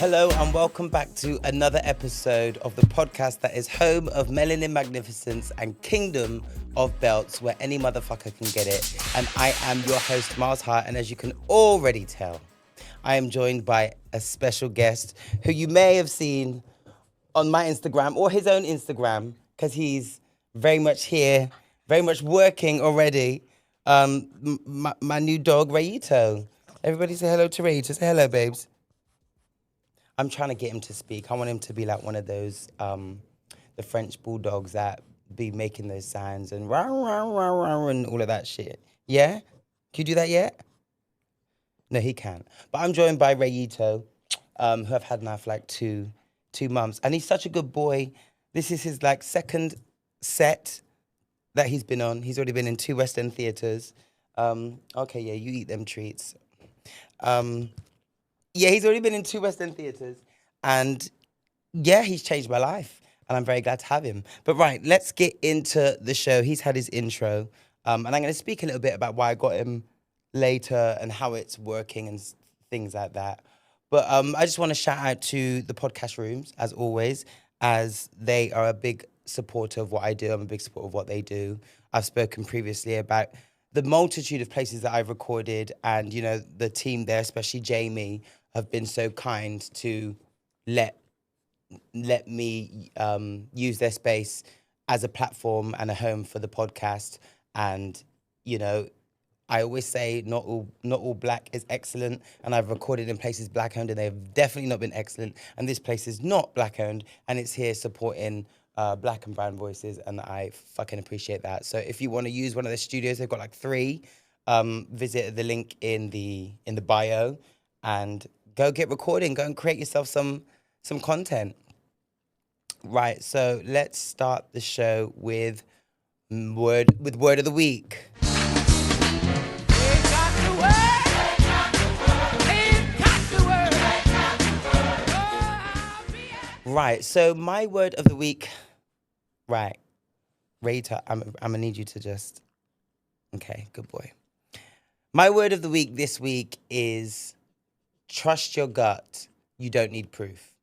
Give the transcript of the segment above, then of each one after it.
Hello and welcome back to another episode of the podcast that is home of Melanin Magnificence and Kingdom of Belts, where any motherfucker can get it. And I am your host, Miles Hart, and as you can already tell, I am joined by a special guest who you may have seen on my Instagram or his own Instagram, because he's very much here, very much working already. My new dog, Rayito. Everybody say hello to Rayito. Say hello, babes. I'm trying to get him to speak. I want him to be like one of those, the French bulldogs that be making those sounds and rah, rah, rah, rah, and all of that shit. Yeah? Can you do that yet? No, he can't. But I'm joined by Rayito, who I've had now for like two months. And he's such a good boy. This is his like second set that he's been on. He's already been in 2 West End theatres. Okay, yeah, you eat them treats. Yeah, he's already been in 2 West End theatres. And yeah, he's changed my life. And I'm very glad to have him. But right, let's get into the show. He's had his intro. And I'm going to speak a little bit about why I got him later and how it's working and things like that. But I just want to shout out to the podcast rooms, as always, as they are a big supporter of what I do. I'm a big supporter of what they do. I've spoken previously about the multitude of places that I've recorded, and, you know, the team there, especially Jamie, have been so kind to let me use their space as a platform and a home for the podcast. And, you know, I always say not all black is excellent, and I've recorded in places black owned and they've definitely not been excellent. And this place is not black owned and it's here supporting black and brown voices, and I fucking appreciate that. So if you want to use one of the studios, they've got like 3. Visit the link in the bio and go get recording. Go and create yourself some content. Right. So let's start the show with word of the week. Right, so my word of the week, right, Rita, I'm gonna need you to just, okay, good boy. My word of the week this week is trust your gut, you don't need proof.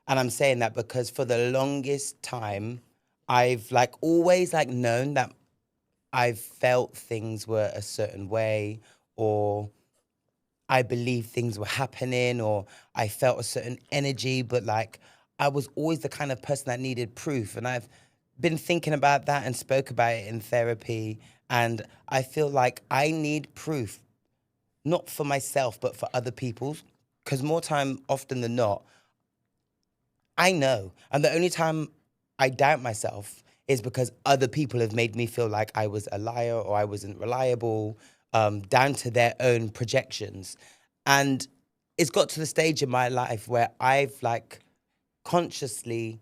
And I'm saying that because for the longest time, I've like always like known that I've felt things were a certain way, or I believed things were happening, or I felt a certain energy, but like I was always the kind of person that needed proof. And I've been thinking about that and spoke about it in therapy. And I feel like I need proof, not for myself, but for other people. Because more time often than not, I know. And the only time I doubt myself is because other people have made me feel like I was a liar or I wasn't reliable, down to their own projections. And it's got to the stage in my life where I've like consciously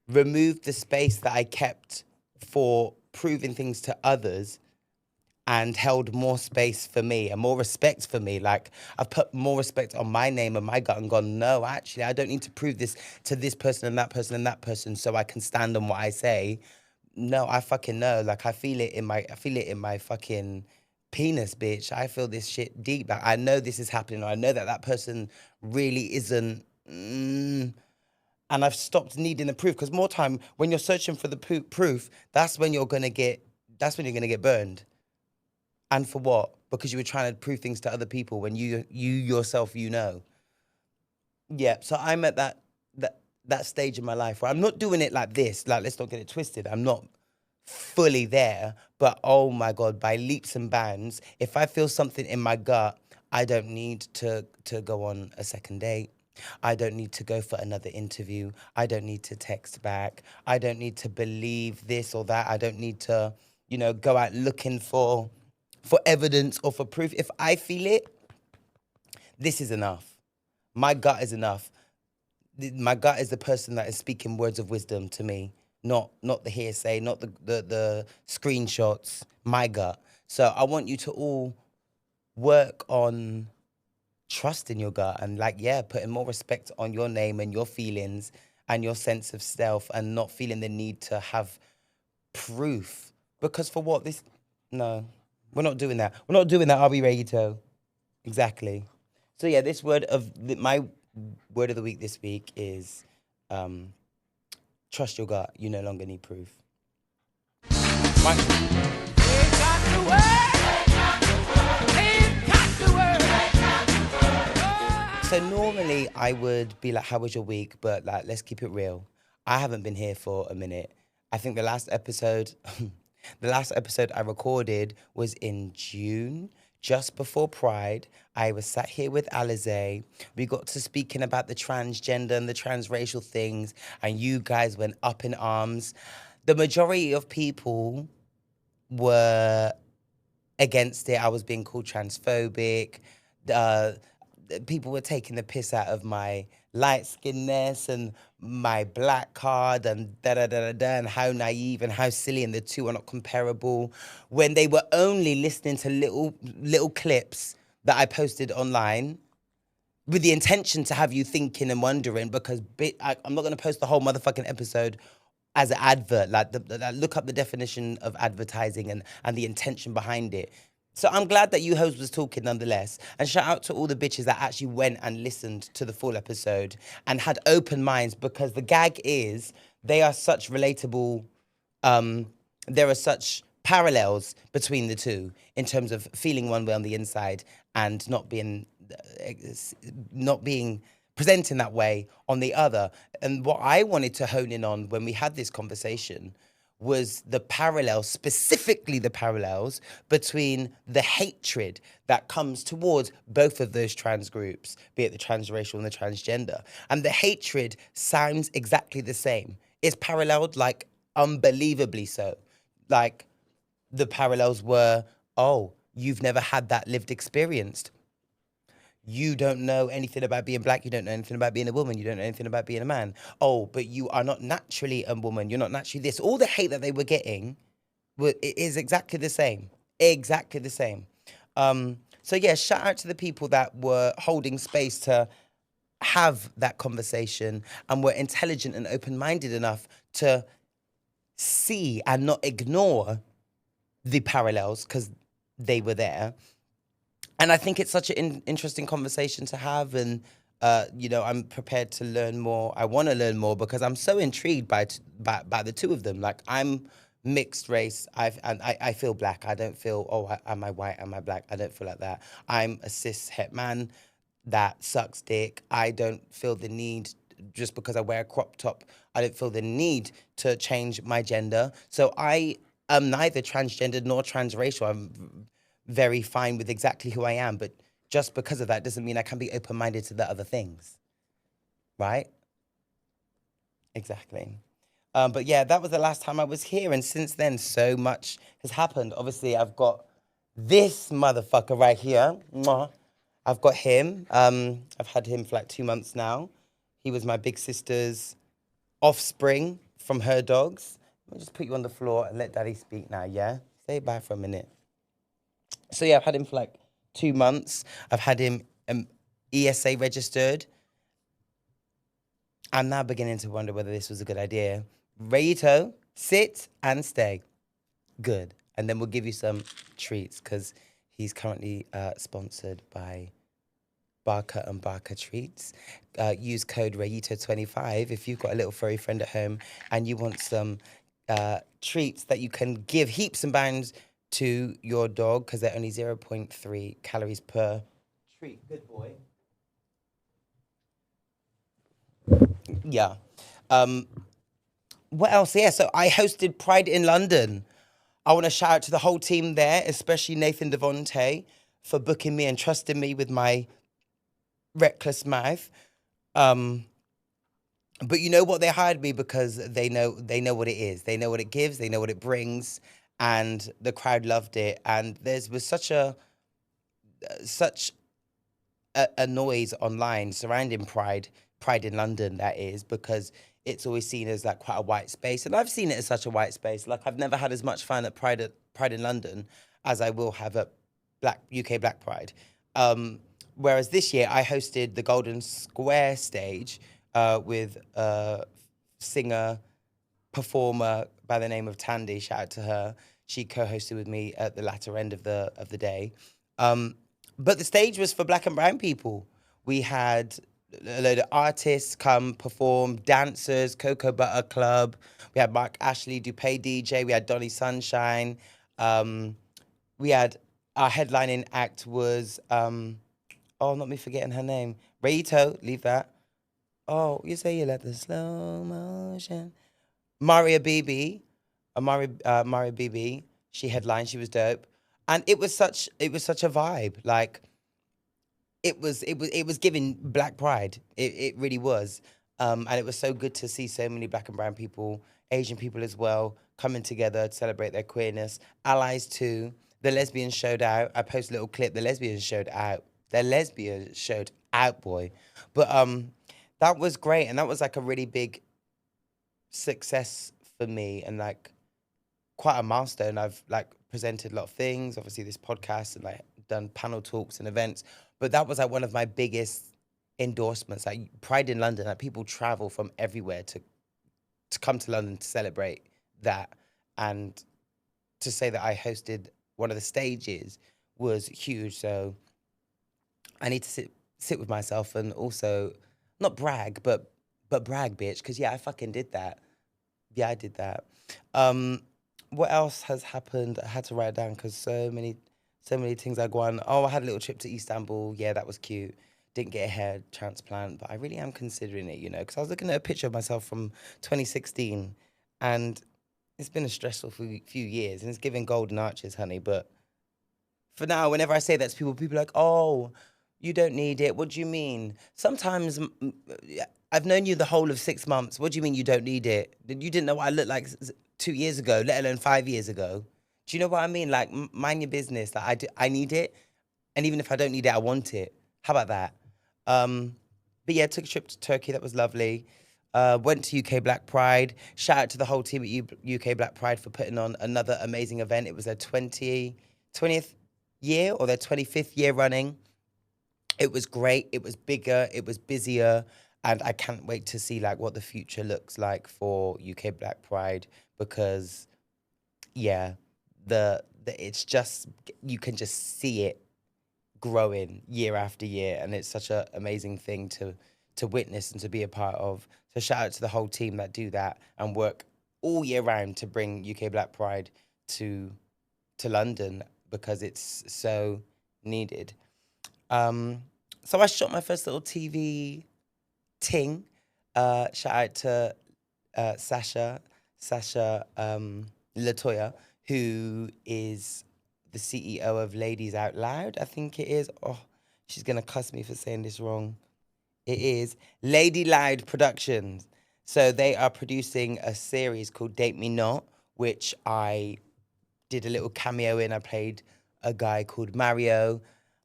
removed the space that I kept for proving things to others and held more space for me and more respect for me. Like I've put more respect on my name and my gut and gone, no, actually, I don't need to prove this to this person and that person and that person so I can stand on what I say. No, I fucking know. Like I feel it in my fucking penis, bitch. I feel this shit deep. Like I know this is happening. Or I know that that person really isn't. And I've stopped needing the proof, because more time when you're searching for the proof, that's when you're gonna get burned. And for what? Because you were trying to prove things to other people when you yourself, you know. Yeah. So I'm at that stage in my life where I'm not doing it like this. Like, let's not get it twisted. I'm not fully there, but oh my God, by leaps and bounds, if I feel something in my gut, I don't need to go on a second date. I don't need to go for another interview. I don't need to text back. I don't need to believe this or that. I don't need to, you know, go out looking for evidence or for proof. If I feel it, this is enough. My gut is enough. My gut is the person that is speaking words of wisdom to me, not the hearsay, not the screenshots, my gut. So I want you to all work on trusting your gut and like, yeah, putting more respect on your name and your feelings and your sense of self, and not feeling the need to have proof. Because for what? No, we're not doing that. We're not doing that, are we, Rayito? Exactly. So yeah, this my word of the week this week is trust your gut. You no longer need proof. So normally I would be like, how was your week? But like, let's keep it real. I haven't been here for a minute. I think the last episode, the last episode I recorded was in June, just before Pride. I was sat here with Alize. We got to speaking about the transgender and the transracial things, and you guys went up in arms. The majority of people were against it. I was being called transphobic. Uh, People were taking the piss out of my light skinness and my black card and da da da da da, and how naive and how silly, and the two are not comparable. When they were only listening to little clips that I posted online with the intention to have you thinking and wondering, because I'm not going to post the whole motherfucking episode as an advert. Like, look up the definition of advertising and the intention behind it. So I'm glad that you hoes was talking nonetheless. And shout out to all the bitches that actually went and listened to the full episode and had open minds, because the gag is they are such relatable, there are such parallels between the two in terms of feeling one way on the inside and not being presenting that way on the other. And what I wanted to hone in on when we had this conversation was the parallels, specifically the parallels between the hatred that comes towards both of those trans groups, be it the transracial and the transgender. And the hatred sounds exactly the same. It's paralleled, like, unbelievably so. Like, the parallels were, oh, you've never had that lived experience. You don't know anything about being black. You don't know anything about being a woman. You don't know anything about being a man. Oh, but you are not naturally a woman. You're not naturally this. All the hate that they were getting is exactly the same. Exactly the same. So yeah, shout out to the people that were holding space to have that conversation and were intelligent and open-minded enough to see and not ignore the parallels, because they were there. And I think it's such an interesting conversation to have, and I'm prepared to learn more. I want to learn more because I'm so intrigued by the two of them. Like, I'm mixed race. I feel black. I don't feel, am I white? Am I black? I don't feel like that. I'm a cis het man that sucks dick. I don't feel the need, just because I wear a crop top, I don't feel the need to change my gender. So I am neither transgendered nor transracial. I'm very fine with exactly who I am, but just because of that doesn't mean I can be open-minded to the other things, right? Exactly. But yeah, that was the last time I was here, and since then, so much has happened. Obviously, I've got this motherfucker right here. Mwah. I've got him. I've had him for like 2 months now. He was my big sister's offspring from her dogs. Let me just put you on the floor and let Daddy speak now, yeah? Say bye for a minute. So yeah, I've had him for like 2 months. I've had him ESA registered. I'm now beginning to wonder whether this was a good idea. Rayito, sit and stay. Good. And then we'll give you some treats, because he's currently sponsored by Barker and Barker Treats. Use code Rayito25 if you've got a little furry friend at home and you want some treats that you can give heaps and bounds to your dog, because they're only 0.3 calories per treat. Good boy. Yeah. What else? Yeah, so I hosted Pride in London. I want to shout out to the whole team there, especially Nathan Devonte, for booking me and trusting me with my reckless mouth. But you know what? They hired me because they know what it is. They know what it gives. They know what it brings, and the crowd loved it. And there was such a noise online surrounding Pride in London, that is, because it's always seen as like quite a white space, and I've seen it as such a white space. Like, I've never had as much fun at Pride in London as I will have at UK Black Pride. Whereas this year I hosted the Golden Square stage with a singer performer by the name of Tandy. Shout out to her. She co-hosted with me at the latter end of the day. But the stage was for black and brown people. We had a load of artists come perform, dancers, Cocoa Butter Club. We had Mark Ashley, Dupe DJ. We had Donny Sunshine. Um, we had our headlining act was not me forgetting her name. Rayito, leave that. Oh, you say you like the slow motion. Maria Bibi, Maria Bibi. She headlined. She was dope, and it was such a vibe. Like it was giving Black Pride. It really was, and it was so good to see so many Black and brown people, Asian people as well, coming together to celebrate their queerness. Allies too. The lesbians showed out. I posted a little clip. The lesbians showed out. The lesbians showed out, boy. But that was great, and that was like a really big success for me, and like quite a milestone. I've like presented a lot of things, obviously this podcast, and like done panel talks and events. But that was like one of my biggest endorsements. Like Pride in London, like people travel from everywhere to come to London to celebrate that. And to say that I hosted one of the stages was huge. So I need to sit with myself and also not brag, but brag, bitch. Because yeah, I fucking did that. Yeah, I did that. Um, what else has happened? I had to write it down because so many things I go on. Oh, I had a little trip to Istanbul. Yeah, that was cute. Didn't get a hair transplant, but I really am considering it, because I was looking at a picture of myself from 2016, and it's been a stressful few years, and it's giving golden arches, honey. But for now, whenever I say that to people are like, "Oh, you don't need it. What do you mean?" Sometimes yeah, I've known you the whole of 6 months. What do you mean you don't need it? You didn't know what I looked like 2 years ago, let alone 5 years ago. Do you know what I mean? Like, mind your business. Like, I need it, and even if I don't need it, I want it. How about that? Um, but yeah, took a trip to Turkey. That was lovely. Went to UK Black Pride. Shout out to the whole team at UK Black Pride for putting on another amazing event. It was their 20th year or their 25th year running. It was great. It was bigger. It was busier. And I can't wait to see like what the future looks like for UK Black Pride, because yeah, the it's just, you can just see it growing year after year, and it's such an amazing thing to witness and to be a part of. So shout out to the whole team that do that and work all year round to bring UK Black Pride to London, because it's so needed. Um, so I shot my first little TV ting. Shout out to Sasha Latoya, who is the CEO of Ladies Out Loud, I think it is. Oh, she's gonna cuss me for saying this wrong. It is Lady Loud Productions. So they are producing a series called Date Me Not, which I did a little cameo in. I played a guy called Mario.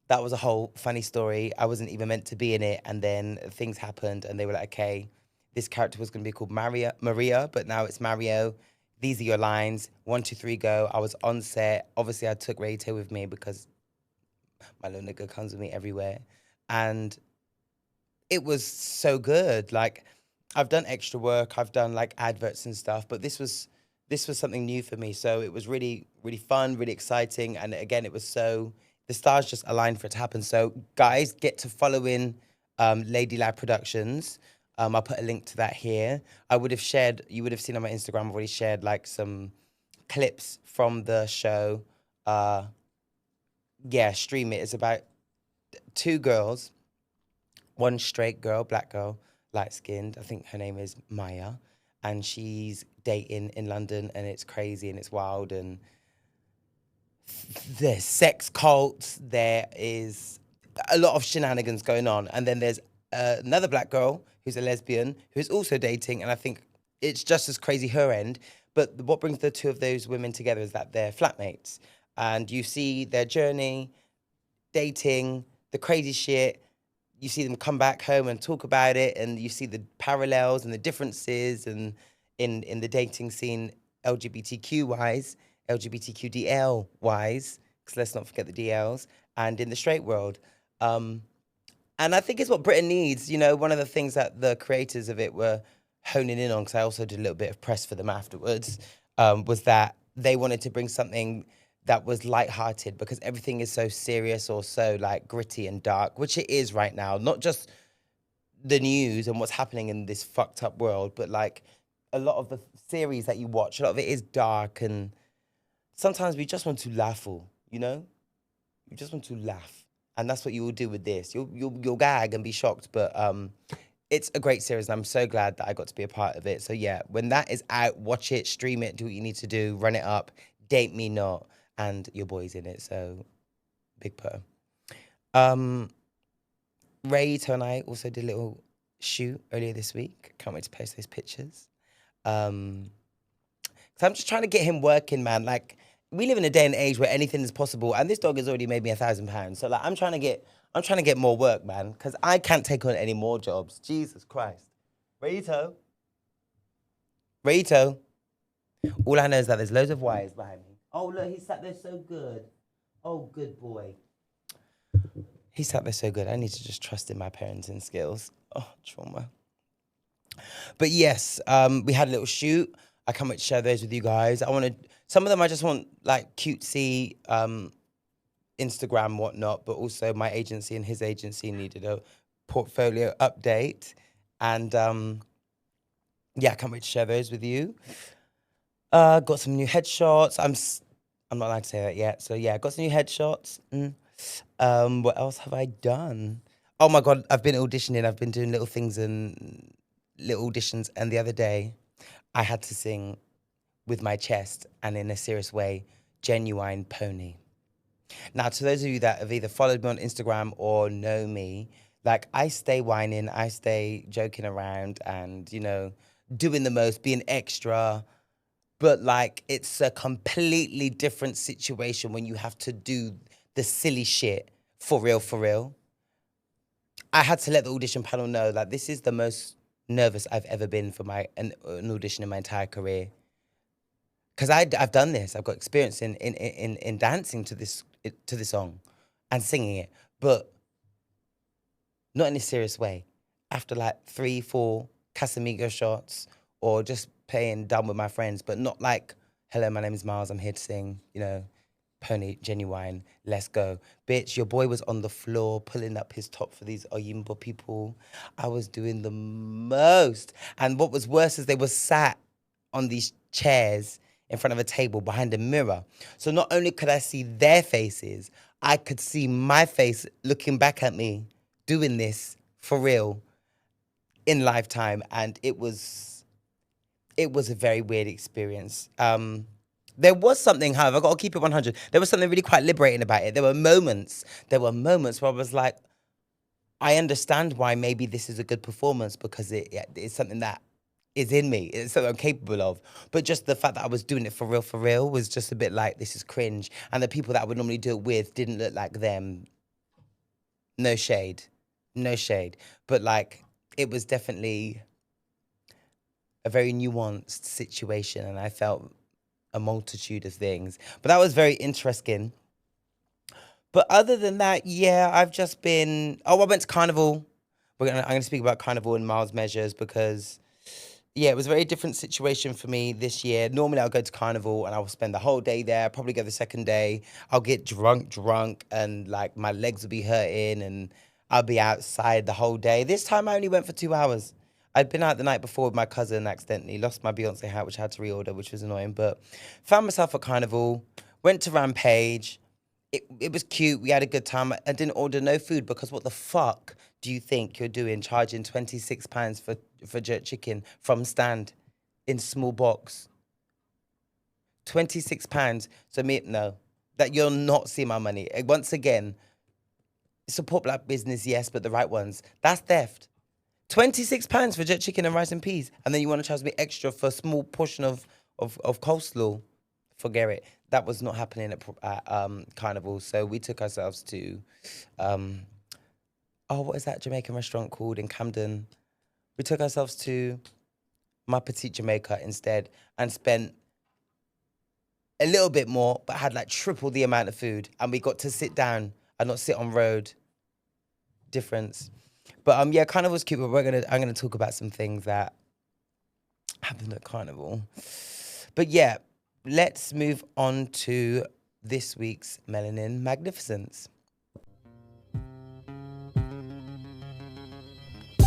That was a whole funny story. I wasn't even meant to be in it, and then things happened, and they were like, "Okay, this character was going to be called Maria, but now it's Mario. These are your lines. 1, 2, 3, go." I was on set. Obviously, I took Ray with me because my little nigga comes with me everywhere, and it was so good. Like, I've done extra work, I've done like adverts and stuff, but this was something new for me. So it was really, really fun, really exciting. And again, it was so, the stars just aligned for it to happen. So guys, get to following Lady Lab Productions. I'll put a link to that here. You would have seen on my Instagram, I've already shared like some clips from the show. Yeah, stream it. It's about two girls, one straight girl, black girl, light skinned. I think her name is Maya. And she's dating in London, and it's crazy and it's wild, and there's sex cults, there is a lot of shenanigans going on. And then there's another black girl who's a lesbian who's also dating, and I think it's just as crazy her end. But what brings the two of those women together is that they're flatmates, and you see their journey, dating, the crazy shit. You see them come back home and talk about it, and you see the parallels and the differences, and in the dating scene, LGBTQ wise, LGBTQDL wise, because let's not forget the DLs, and in the straight world. And I think it's what Britain needs. One of the things that the creators of it were honing in on, because I also did a little bit of press for them afterwards, was that they wanted to bring something that was lighthearted, because everything is so serious or so like gritty and dark, which it is right now. Not just the news and what's happening in this fucked up world, but like a lot of the series that you watch, a lot of it is dark, and sometimes we just want to laugh, you know? You just want to laugh. And that's what you will do with this. You'll gag and be shocked, but it's a great series, and I'm so glad that I got to be a part of it. So yeah, when that is out, watch it, stream it, do what you need to do, run it up, date me not, and your boy's in it, so big purr. Rayito and I also did a little shoot earlier this week. Can't wait to post those pictures. So I'm just trying to get him working, man. Like, we live in a day and age where anything is possible, and this dog has already made me £1,000. So like, I'm trying to get more work, man, because I can't take on any more jobs. Jesus Christ. Rayito. All I know is that there's loads of wires behind me. Oh, look, he sat there so good. Oh, good boy. He sat there so good. I need to just trust in my parenting skills. Oh, trauma. But yes, we had a little shoot. I can't wait to share those with you guys. Some of them I just want like cutesy Instagram, whatnot, but also my agency and his agency needed a portfolio update. And yeah, I can't wait to share those with you. Got some new headshots. I'm not allowed to say that yet. So yeah, got some new headshots. What else have I done? Oh my God, I've been auditioning. I've been doing little things and little auditions. And the other day, I had to sing with my chest and in a serious way, Genuine Pony. Now, to those of you that have either followed me on Instagram or know me, like I stay whining, I stay joking around and, you know, doing the most, being extra. But like, it's a completely different situation when you have to do the silly shit for real. I had to let the audition panel know that this is the most nervous I've ever been for an audition in my entire career. Because I've done this. I've got experience in dancing to this song and singing it, but not in a serious way. After like 3, 4 Casamigo shots or just playing dumb with my friends, but not like, hello, my name is Miles, I'm here to sing, you know, Pony, Genuine, let's go. Bitch, your boy was on the floor pulling up his top for these Oyimbo people. I was doing the most. And what was worse is they were sat on these chairs in front of a table behind a mirror. So not only could I see their faces, I could see my face looking back at me, doing this for real in lifetime. And it was a very weird experience. There was something, however, I've got to keep it 100. There was something really quite liberating about it. There were moments where I was like, I understand why maybe this is a good performance because it's something that is in me. It's something I'm capable of. But just the fact that I was doing it for real was just a bit like, this is cringe. And the people that I would normally do it with didn't look like them. No shade. But like, it was definitely a very nuanced situation, and I felt a multitude of things. But that was very interesting. But other than that, yeah, I've just been... Oh, I went to Carnival. I'm going to speak about Carnival and Miles Measures because, yeah, it was a very different situation for me this year. Normally, I'll go to Carnival and I will spend the whole day there, probably go the second day. I'll get drunk, and, like, my legs will be hurting, and I'll be outside the whole day. This time, I only went for 2 hours. I'd been out the night before with my cousin, accidentally lost my Beyonce hat, which I had to reorder, which was annoying. But found myself at Carnival, went to Rampage. It was cute. We had a good time. I didn't order no food because what the fuck do you think you're doing, charging £26 for jerk chicken from stand in small box? £26. So no, that you're not seeing my money. Once again, support black business, yes, but the right ones. That's theft. £26 for jerk chicken and rice and peas, and then you want to charge me extra for a small portion of coleslaw. Forget it. That was not happening at Carnival. So we took ourselves to, what is that Jamaican restaurant called in Camden? We took ourselves to Ma Petite Jamaica instead and spent a little bit more, but had like triple the amount of food, and we got to sit down and not sit on road. Difference. But yeah, Carnival's cute, but I'm gonna talk about some things that happened at Carnival. But yeah, let's move on to this week's Melanin Magnificence.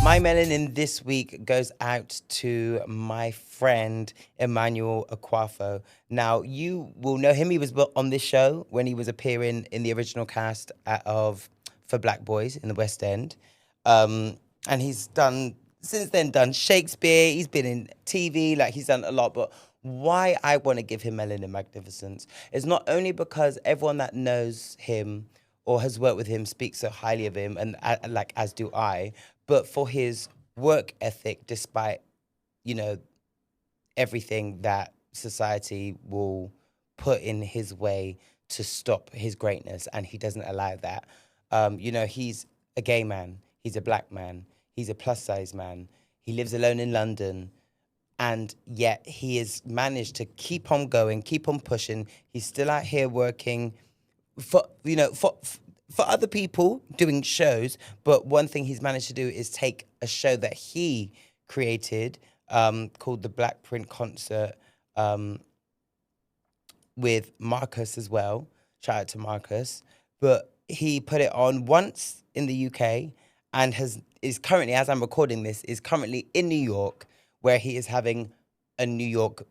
My melanin this week goes out to my friend Emmanuel Aquafo. Now, you will know him. He was on this show when he was appearing in the original cast of For Black Boys in the West End. And he's since then done Shakespeare. He's been in TV, like he's done a lot. But why I want to give him Melanin Magnificence is not only because everyone that knows him or has worked with him speaks so highly of him, and like as do I, but for his work ethic, despite everything that society will put in his way to stop his greatness, and he doesn't allow that. He's a gay man, he's a black man, he's a plus size man, he lives alone in London, and yet he has managed to keep on going, keep on pushing. He's still out here working for other people, doing shows. But one thing he's managed to do is take a show that he created called the Black Print Concert with Marcus as well. Shout out to Marcus. But he put it on once in the UK and is currently, as I'm recording this, is currently in New York, where he is having a New York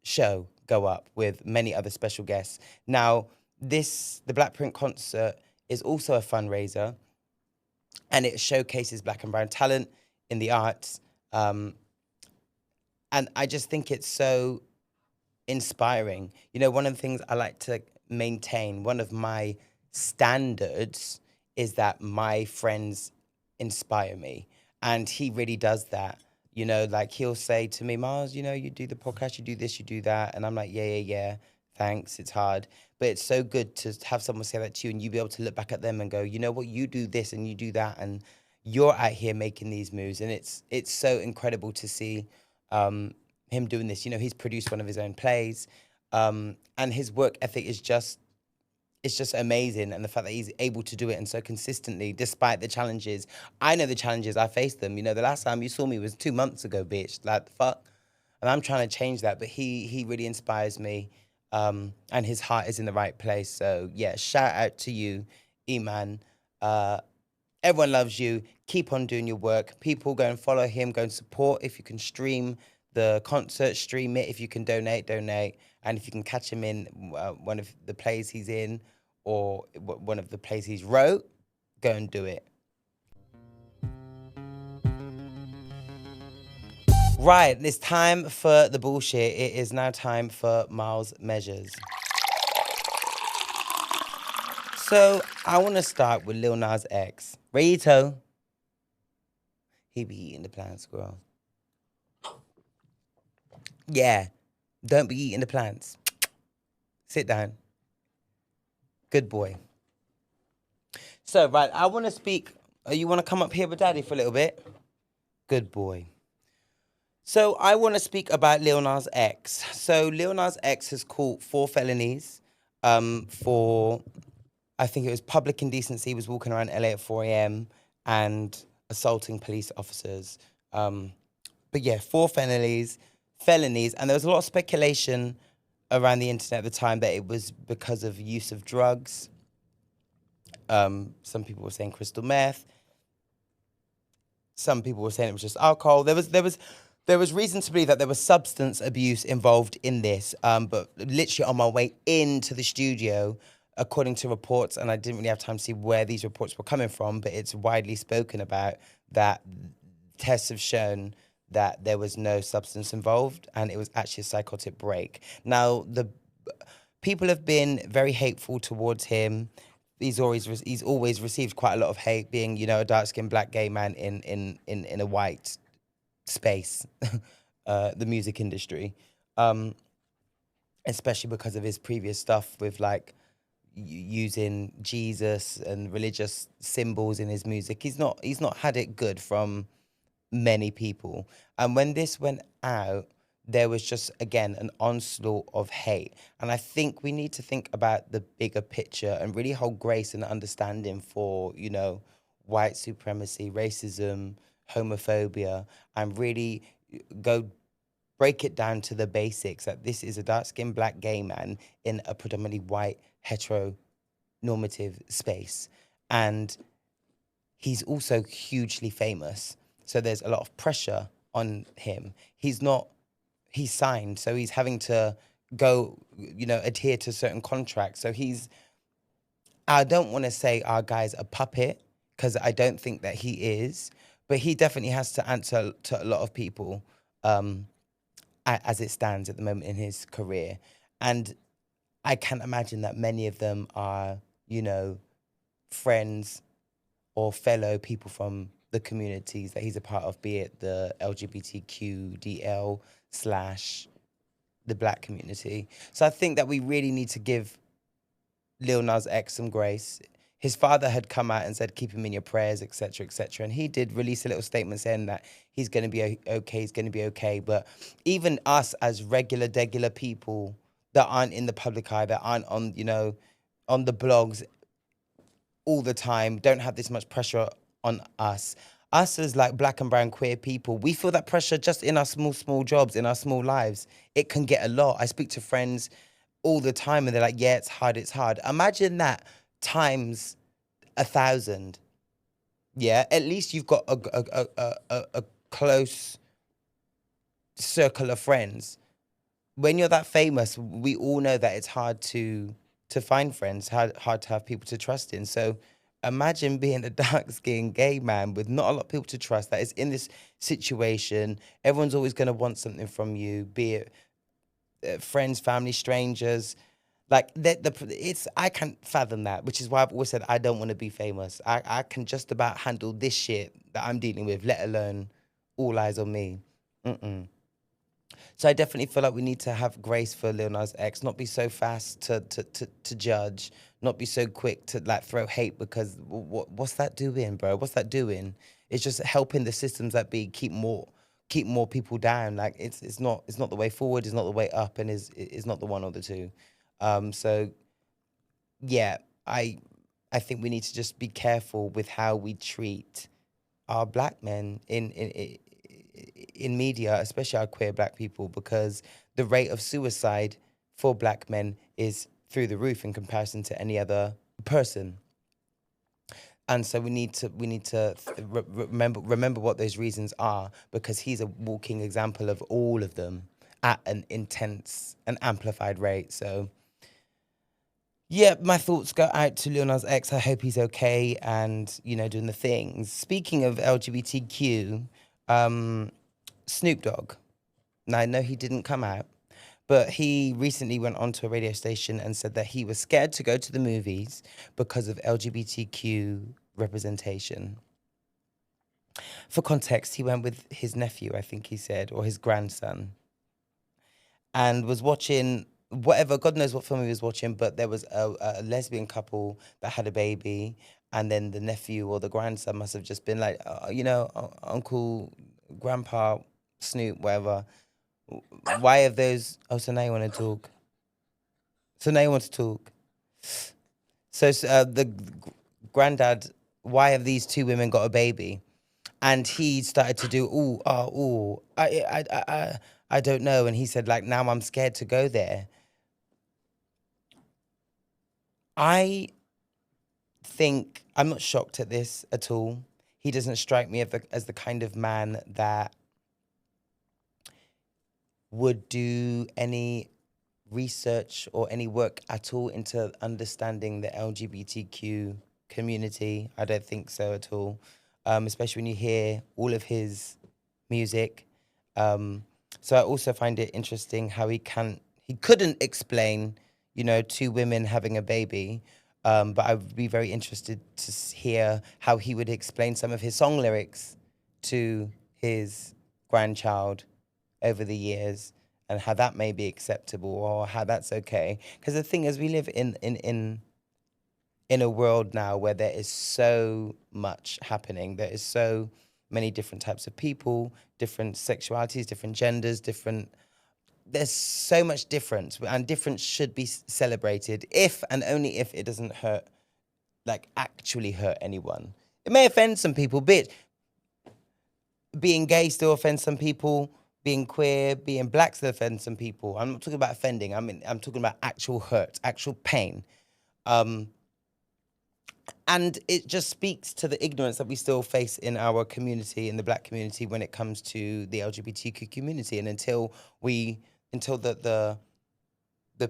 show go up with many other special guests. Now, the Black Print Concert is also a fundraiser, and it showcases black and brown talent in the arts. And I just think it's so inspiring. One of the things I like to maintain, one of my standards, is that my friends inspire me. And he really does that. Like he'll say to me, Mars, you do the podcast, you do this, you do that. And I'm like, yeah, thanks, it's hard. But it's so good to have someone say that to you and you be able to look back at them and go, you know what, you do this and you do that. And you're out here making these moves. And it's so incredible to see him doing this. He's produced one of his own plays. And his work ethic is just amazing. And the fact that he's able to do it and so consistently, despite the challenges. I know the challenges, I faced them. The last time you saw me was 2 months ago, bitch. Like, the fuck? And I'm trying to change that. But he really inspires me. And his heart is in the right place. So, yeah, shout out to you, Iman. Everyone loves you. Keep on doing your work. People, go and follow him. Go and support. If you can stream the concert, stream it. If you can donate. And if you can catch him in one of the plays he's in or one of the plays he's wrote, go and do it. Right, it's time for the bullshit. It is now time for Miles Measures. So I want to start with Lil Nas X. Rayito. He be eating the plants, girl. Yeah, don't be eating the plants. Sit down. Good boy. So, right, I want to speak. You want to come up here with Daddy for a little bit? Good boy. So I want to speak about Lil Nas X. So Lil Nas X has caught 4 felonies for, I think it was public indecency. He was walking around LA at 4 a.m. and assaulting police officers. But yeah, 4 felonies. And there was a lot of speculation around the internet at the time that it was because of use of drugs. Some people were saying crystal meth. Some people were saying it was just alcohol. There was reason to believe that there was substance abuse involved in this. But literally on my way into the studio, according to reports, and I didn't really have time to see where these reports were coming from, but it's widely spoken about that tests have shown that there was no substance involved and it was actually a psychotic break. Now, the people have been very hateful towards him. He's always received quite a lot of hate, being, a dark-skinned black gay man in a white space, the music industry, especially because of his previous stuff with like using Jesus and religious symbols in his music. He's not had it good from many people. And when this went out, there was just, again, an onslaught of hate. And I think we need to think about the bigger picture and really hold grace and understanding for, white supremacy, racism, homophobia, and really go break it down to the basics, that this is a dark-skinned black gay man in a predominantly white heteronormative space. And he's also hugely famous. So there's a lot of pressure on him. He's signed, so he's having to go, adhere to certain contracts. So I don't want to say our guy's a puppet, because I don't think that he is, but he definitely has to answer to a lot of people, um, as it stands at the moment in his career. And I can imagine that many of them are, friends or fellow people from the communities that he's a part of, be it the LGBTQDL slash the black community. So I think that we really need to give Lil Nas X some grace. His father had come out and said, keep him in your prayers, etc., etc. And he did release a little statement saying that he's going to be okay, he's going to be okay. But even us as degular people that aren't in the public eye, that aren't on, on the blogs all the time, don't have this much pressure on us. Us as like black and brown queer people, we feel that pressure just in our small jobs, in our small lives. It can get a lot. I speak to friends all the time and they're like, yeah, it's hard, it's hard. Imagine that times 1,000. Yeah, at least you've got a close circle of friends. When you're that famous, we all know that it's hard to find friends, hard to have people to trust in. So imagine being a dark-skinned gay man with not a lot of people to trust that is in this situation. Everyone's always going to want something from you, be it friends, family, strangers. Like I can't fathom that, which is why I've always said I don't want to be famous. I can just about handle this shit that I'm dealing with, let alone all eyes on me. Mm-mm. So I definitely feel like we need to have grace for Lil Nas X, not be so fast to judge, not be so quick to like throw hate, because what's that doing, bro? What's that doing? It's just helping the systems that be keep more people down. Like it's not the way forward, it's not the way up, and is not the one or the two. So yeah, I think we need to just be careful with how we treat our black men in media, especially our queer black people, because the rate of suicide for black men is through the roof in comparison to any other person. And so we need to remember what those reasons are, because he's a walking example of all of them at an intense and amplified rate. So yeah, my thoughts go out to Lil Nas X. I hope he's okay and, doing the things. Speaking of LGBTQ, Snoop Dogg. Now, I know he didn't come out, but he recently went onto a radio station and said that he was scared to go to the movies because of LGBTQ representation. For context, he went with his nephew, I think he said, or his grandson, and was watching whatever, God knows what film he was watching, but there was a lesbian couple that had a baby, and then the nephew or the grandson must have just been like, Uncle, Grandpa, Snoop, whatever. Why have those? Oh, so now you want to talk. So now you want to talk. So the granddad, why have these two women got a baby? And he started to do, I don't know. And he said, like, now I'm scared to go there. I think I'm not shocked at this at all. He doesn't strike me as the kind of man that would do any research or any work at all into understanding the LGBTQ community. I don't think so at all, especially when you hear all of his music. So I also find it interesting how he couldn't explain, two women having a baby. But I would be very interested to hear how he would explain some of his song lyrics to his grandchild over the years, and how that may be acceptable or how that's okay. Because the thing is, we live in a world now where there is so much happening. There is so many different types of people, different sexualities, different genders, there's so much difference, and difference should be celebrated if and only if it doesn't actually hurt anyone. It may offend some people, but being gay still offends some people. Being queer, being black still offends some people. I'm not talking about offending. I'm talking about actual hurt, actual pain. And it just speaks to the ignorance that we still face in our community, in the Black community, when it comes to the LGBTQ community. And until the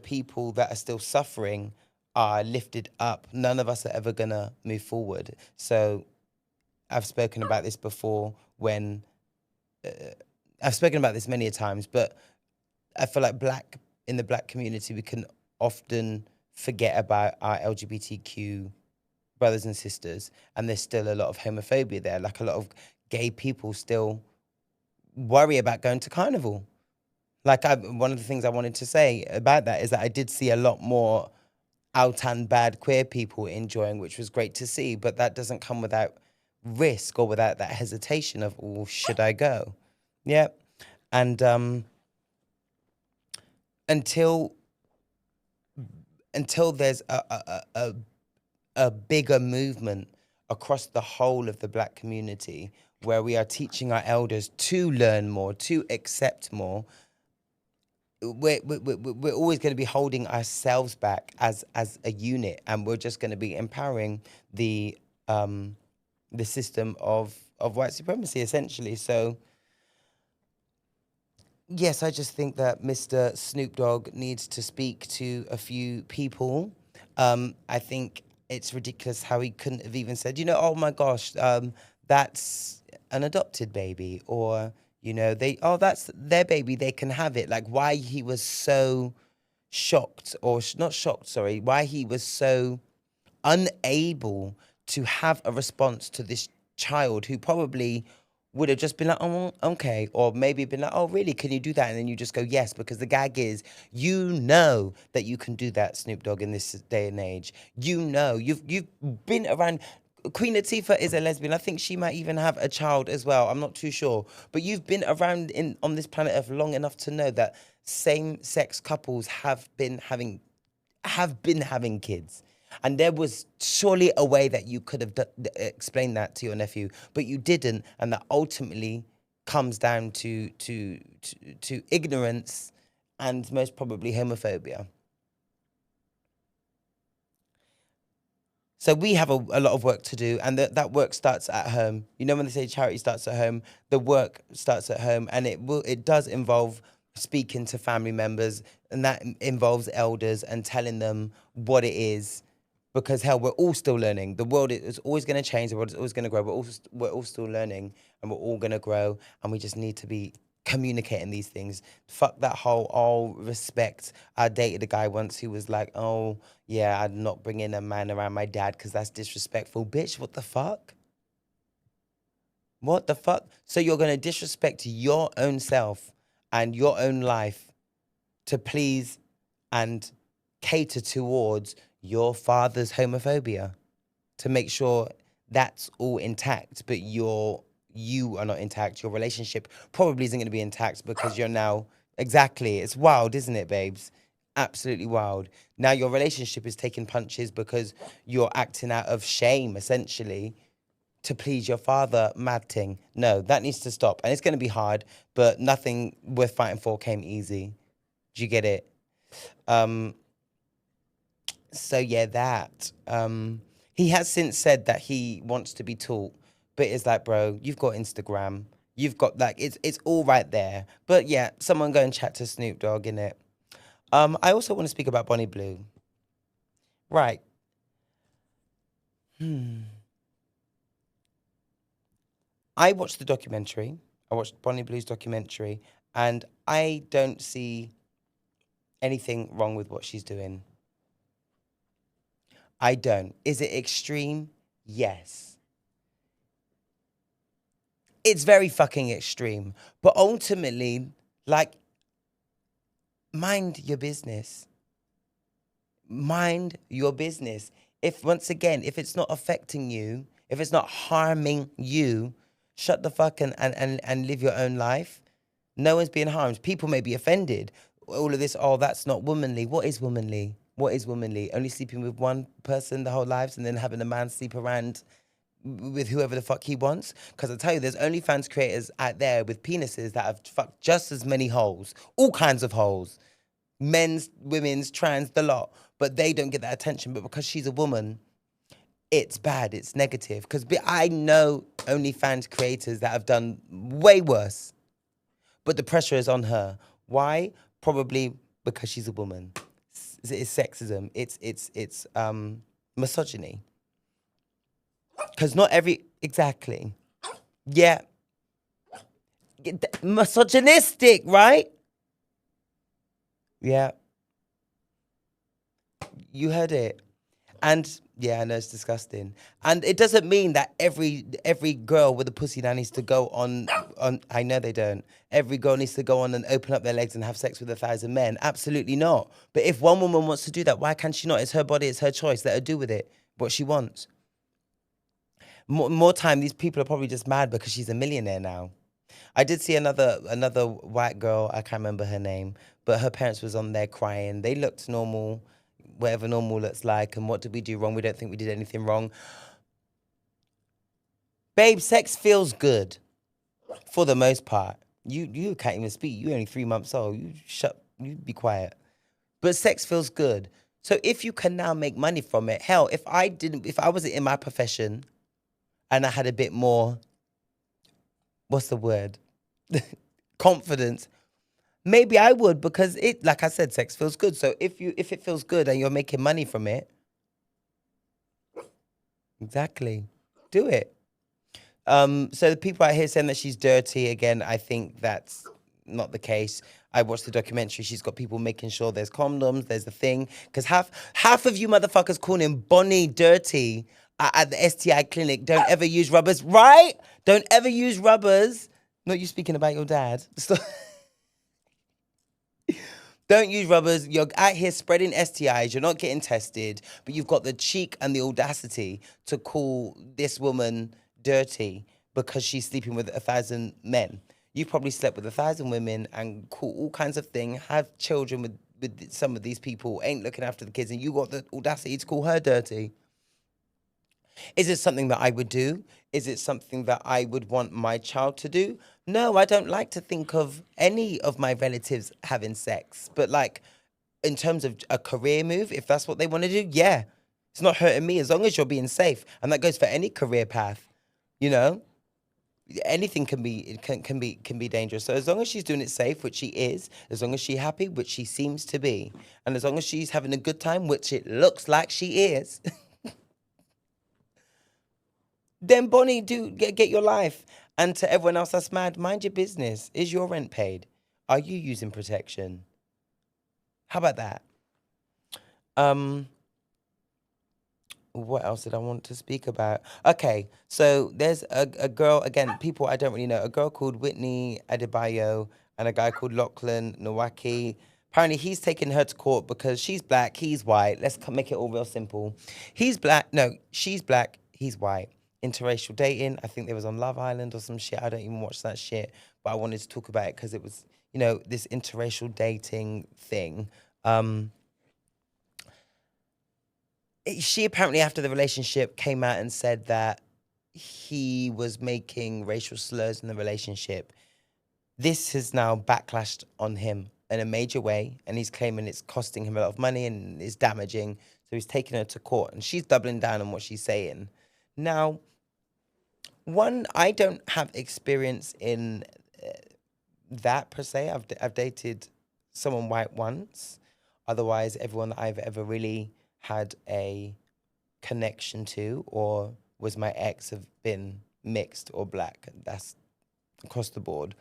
people that are still suffering are lifted up, none of us are ever gonna move forward. So I've spoken about this before when I've spoken about this many a times, but I feel like in the Black community, we can often forget about our LGBTQ brothers and sisters, and there's still a lot of homophobia there. Like, a lot of gay people still worry about going to carnival. Like, one of the things I wanted to say about that is that I did see a lot more out and bad queer people enjoying, which was great to see, but that doesn't come without risk or without that hesitation of, oh, should I go? Yeah. And until there's a bigger movement across the whole of the Black community, where we are teaching our elders to learn more, to accept more, we're always going to be holding ourselves back as a unit, and we're just going to be empowering the system of white supremacy, essentially. So yes, I just think that Mr. Snoop Dogg needs to speak to a few people. I think it's ridiculous how he couldn't have even said, oh my gosh, that's an adopted baby, or, that's their baby, they can have it. Like, why he was so shocked, or not shocked, sorry, why he was so unable to have a response to this child who probably would have just been like, oh, okay. Or maybe been like, oh, really? Can you do that? And then you just go, yes, because the gag is, that you can do that, Snoop Dogg, in this day and age. You've been around. Queen Latifah is a lesbian. I think she might even have a child as well. I'm not too sure. But you've been around on this planet Earth long enough to know that same-sex couples have been having kids. And there was surely a way that you could have explained that to your nephew, but you didn't, and that ultimately comes down to ignorance and most probably homophobia. So we have a lot of work to do, and that work starts at home. When they say charity starts at home, the work starts at home, and it does involve speaking to family members, and that involves elders and telling them what it is. Because hell, we're all still learning. The world is always going to change. The world is always going to grow. We're all still learning, and we're all going to grow. And we just need to be communicating these things. Fuck that whole respect. I dated a guy once who was like, oh yeah, I'd not bring in a man around my dad because that's disrespectful. Bitch, what the fuck? What the fuck? So you're going to disrespect your own self and your own life to please and cater towards your father's homophobia, to make sure that's all intact, but you are not intact. Your relationship probably isn't going to be intact because you're now, exactly. It's wild, isn't it, babes? Absolutely wild. Now your relationship is taking punches because you're acting out of shame, essentially, to please your father. Mad thing. No, that needs to stop. And it's going to be hard, but nothing worth fighting for came easy. Do you get it? So yeah, that. He has since said that he wants to be taught, but it's like, bro, you've got Instagram, you've got, like, it's all right there. But yeah, someone go and chat to Snoop Dogg, innit? I also want to speak about Bonnie Blue. Right. I watched the documentary. I watched Bonnie Blue's documentary, and I don't see anything wrong with what she's doing. I don't. Is it extreme? Yes. It's very fucking extreme. But ultimately, like, mind your business. Mind your business. If, once again, if it's not affecting you, if it's not harming you, shut the fuck and live your own life. No one's being harmed. People may be offended. All of this, oh, that's not womanly. What is womanly? What is womanly? Only sleeping with one person the whole lives and then having a man sleep around with whoever the fuck he wants? Because I tell you, there's OnlyFans creators out there with penises that have fucked just as many holes. All kinds of holes. Men's, women's, trans, the lot. But they don't get that attention. But because she's a woman, it's bad, it's negative. Because I know OnlyFans creators that have done way worse, but the pressure is on her. Why? Probably because she's a woman. It's sexism. It's misogyny. Because not every exactly. Yeah, misogynistic, right? Yeah, you heard it. And yeah, I know it's disgusting. And it doesn't mean that every girl with a pussy now needs to go on. I know they don't. Every girl needs to go on and open up their legs and have sex with 1,000 men. Absolutely not. But if one woman wants to do that, why can't she not? It's her body, it's her choice. Let her do with it what she wants. More time, these people are probably just mad because she's a millionaire now. I did see another white girl. I can't remember her name, but her parents was on there crying. They looked normal, whatever normal looks like. And what did we do wrong? We don't think we did anything wrong. Babe, sex feels good for the most part. You can't even speak. You're only 3 months old. You be quiet. But sex feels good. So if you can now make money from it, hell, if I wasn't in my profession and I had a bit more, what's the word? Confidence, maybe I would, because it, like I said, sex feels good. So if it feels good and you're making money from it, exactly, do it. So the people out here saying that she's dirty, again, I think that's not the case. I watched the documentary. She's got people making sure there's condoms, there's a thing. Because half of you motherfuckers calling Bonnie dirty at the STI clinic don't ever use rubbers, right? Don't ever use rubbers. Not you speaking about your dad. Don't use rubbers. You're out here spreading STIs. You're not getting tested, but you've got the cheek and the audacity to call this woman dirty because she's sleeping with 1,000 men. You've probably slept with 1,000 women and call all kinds of things, have children with some of these people, ain't looking after the kids, and you got the audacity to call her dirty. Is it something that I would do? Is it something that I would want my child to do? No, I don't like to think of any of my relatives having sex. But like, in terms of a career move, if that's what they want to do, yeah. It's not hurting me as long as you're being safe. And that goes for any career path, you know? Anything can be dangerous. So as long as she's doing it safe, which she is, as long as she's happy, which she seems to be, and as long as she's having a good time, which it looks like she is, then Bonnie, do get your life. And to everyone else that's mad, mind your business. Is your rent paid? Are you using protection? How about that? What else did I want to speak about? Okay, so there's a girl, again, people I don't really know, a girl called Whitney Adebayo and a guy called Lachlan Nowaki. Apparently he's taking her to court because she's black, he's white. Let's make it all real simple. He's black, no, she's black, he's white. Interracial dating. I think they was on Love Island or some shit. I don't even watch that shit, but I wanted to talk about it because it was, this interracial dating thing. She apparently, after the relationship, came out and said that he was making racial slurs in the relationship. This has now backlashed on him in a major way, and he's claiming it's costing him a lot of money and it's damaging. So he's taking her to court, and she's doubling down on what she's saying. Now, one, I don't have experience in that per se. I've dated someone white once. Otherwise, everyone that I've ever really had a connection to or was my ex have been mixed or black. That's across the board.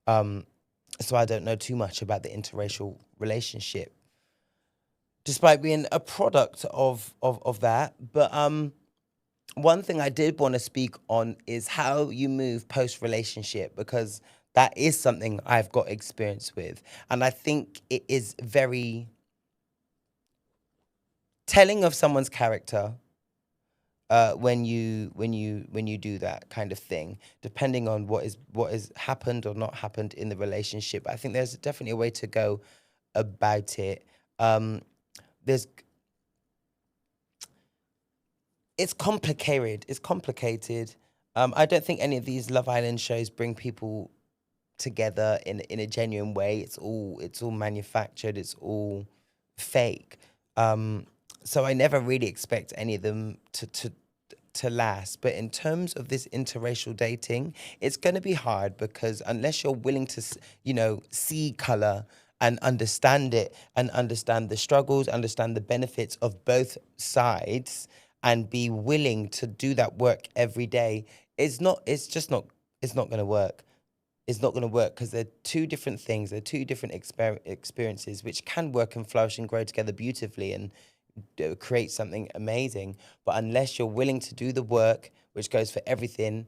So I don't know too much about the interracial relationship, despite being a product of that. But one thing I did want to speak on is how you move post relationship, because that is something I've got experience with, and I think it is very telling of someone's character when you do that kind of thing, depending on what is happened or not happened in the relationship. I think there's definitely a way to go about it. There's It's complicated. It's complicated. I don't think any of these Love Island shows bring people together in a genuine way. It's all manufactured. It's all fake. So I never really expect any of them to last. But in terms of this interracial dating, it's going to be hard because unless you're willing to, see color and understand it and understand the struggles, understand the benefits of both sides and be willing to do that work every day, it's not going to work. It's not going to work because they're two different things. They're two different experiences which can work and flourish and grow together beautifully and create something amazing. But unless you're willing to do the work, which goes for everything,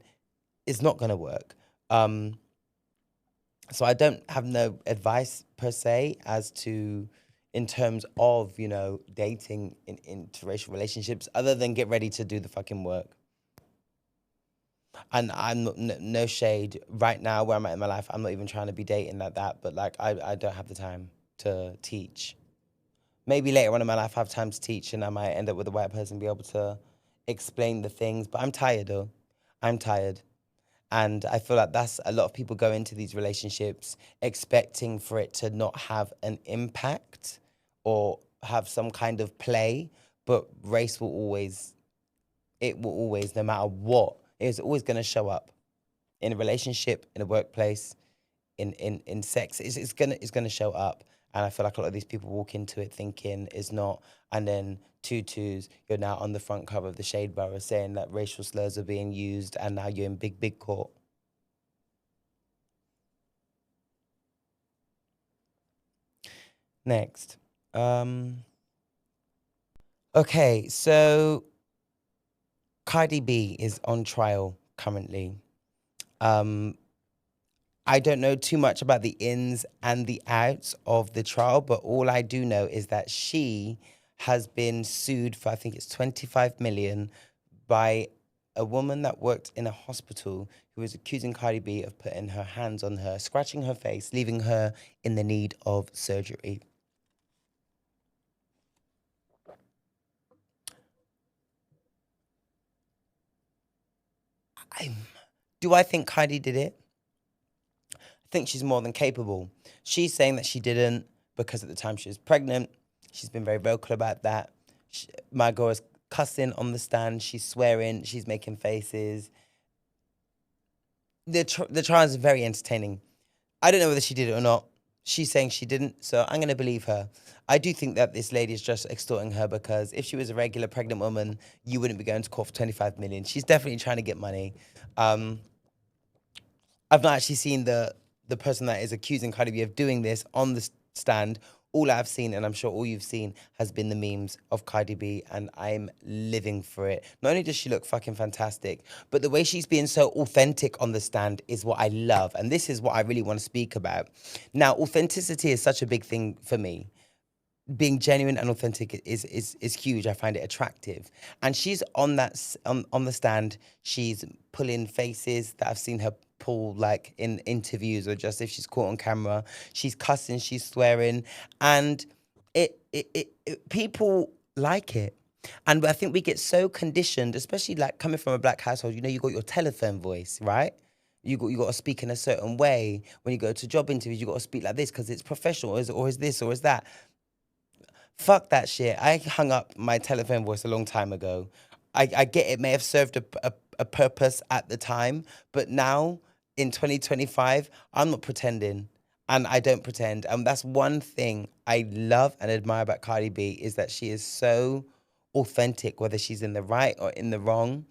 it's not going to work. So I don't have no advice per se as to in terms of, dating in interracial relationships other than get ready to do the fucking work. And I'm not, no shade right now where I'm at in my life. I'm not even trying to be dating like that, but like I don't have the time to teach. Maybe later on in my life I have time to teach and I might end up with a white person be able to explain the things. But I'm tired though. I'm tired. And I feel like that's a lot of people go into these relationships expecting for it to not have an impact or have some kind of play, but race will always, no matter what, it's always going to show up in a relationship, in a workplace, in sex. It's gonna show up. And I feel like a lot of these people walk into it thinking it's not, and then tutus, you're now on the front cover of the Shade Borough saying that racial slurs are being used, and now you're in big court. Next. Okay, so Cardi B is on trial currently. I don't know too much about the ins and the outs of the trial, but all I do know is that she has been sued for, I think it's 25 million by a woman that worked in a hospital who was accusing Cardi B of putting her hands on her, scratching her face, leaving her in the need of surgery. Do I think Cardi did it? I think she's more than capable. She's saying that she didn't because at the time she was pregnant. She's been very vocal about that. My girl is cussing on the stand. She's swearing. She's making faces. The trial is very entertaining. I don't know whether she did it or not. She's saying she didn't, so I'm going to believe her. I do think that this lady is just extorting her because if she was a regular pregnant woman, you wouldn't be going to court for 25 million. She's definitely trying to get money. I've not actually seen the person that is accusing Cardi B of doing this on the stand. All I've seen, and I'm sure all you've seen, has been the memes of Cardi B, and I'm living for it. Not only does she look fucking fantastic, but the way she's being so authentic on the stand is what I love, and this is what I really want to speak about. Now, authenticity is such a big thing for me. Being genuine and authentic is huge. I find it attractive. And she's on on the stand. She's pulling faces that I've seen her pull like in interviews or just if she's caught on camera. She's cussing, she's swearing, and people like it. And I think we get so conditioned, especially like coming from a black household. You got your telephone voice, right? You got to speak in a certain way. When you go to job interviews, you got to speak like this because it's professional, or is this, or is that. Fuck that shit. I hung up my telephone voice a long time ago. I get it may have served a purpose at the time, but now in 2025, I'm not pretending. And I don't pretend. And that's one thing I love and admire about Cardi B is that she is so authentic, whether she's in the right or in the wrong.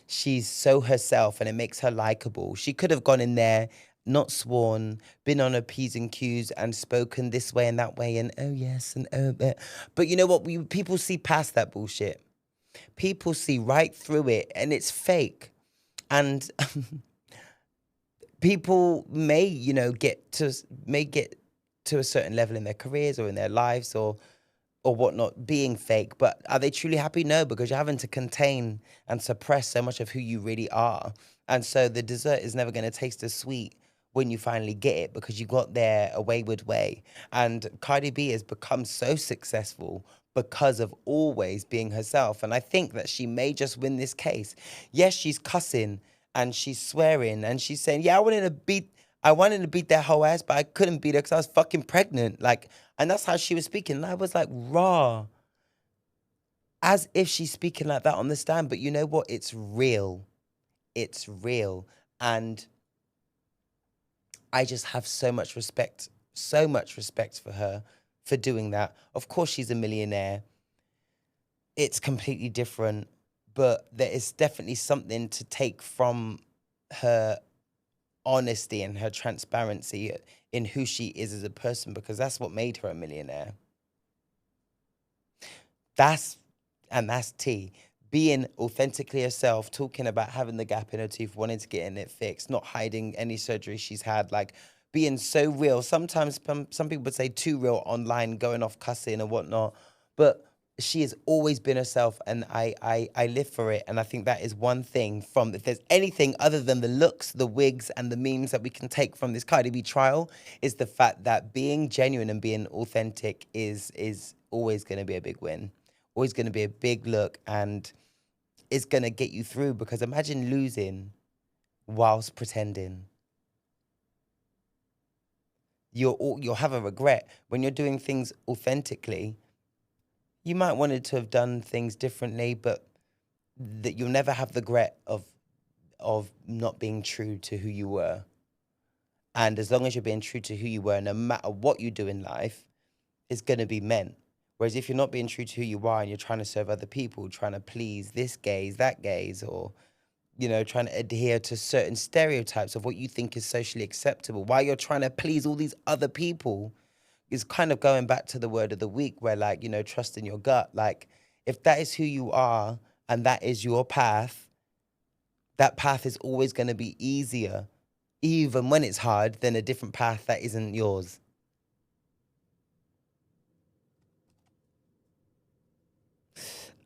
She's so herself and it makes her likable. She could have gone in there, not sworn, been on her P's and Q's and spoken this way and that way and oh yes and oh but you know what? People see past that bullshit. People see right through it and it's fake. And people may, get to a certain level in their careers or in their lives or whatnot being fake, but are they truly happy? No, because you're having to contain and suppress so much of who you really are. And so the dessert is never going to taste as sweet when you finally get it because you got there a wayward way. And Cardi B has become so successful because of always being herself. And I think that she may just win this case. Yes, she's cussing and she's swearing and she's saying, yeah, I wanted to beat that whole ass, but I couldn't beat her because I was fucking pregnant. Like, and that's how she was speaking. And I was like, raw. as if she's speaking like that on the stand. But you know what? It's real. It's real. And I just have so much respect for her for doing that. Of course, she's a millionaire. It's completely different, but there is definitely something to take from her honesty and her transparency in who she is as a person, because that's what made her a millionaire. That's T. Being authentically herself, talking about having the gap in her tooth, wanting to get it fixed, not hiding any surgery she's had, like being so real. Sometimes some people would say too real online, going off cussing and whatnot, but she has always been herself, and I live for it. And I think that is one thing from, if there's anything other than the looks, the wigs, and the memes that we can take from this Cardi B trial, is the fact that being genuine and being authentic is always going to be a big win. Always going to be a big look, and is going to get you through, because imagine losing whilst pretending. You'll have a regret. When you're doing things authentically, you might wanted to have done things differently, but that you'll never have the regret of not being true to who you were. And as long as you're being true to who you were, no matter what you do in life, it's going to be meant. Whereas if you're not being true to who you are and you're trying to serve other people, trying to please this gaze, that gaze, or, you know, trying to adhere to certain stereotypes of what you think is socially acceptable, while you're trying to please all these other people, is kind of going back to the word of the week, where, like, you know, trust in your gut. Like, if that is who you are and that is your path, that path is always going to be easier, even when it's hard, than a different path that isn't yours.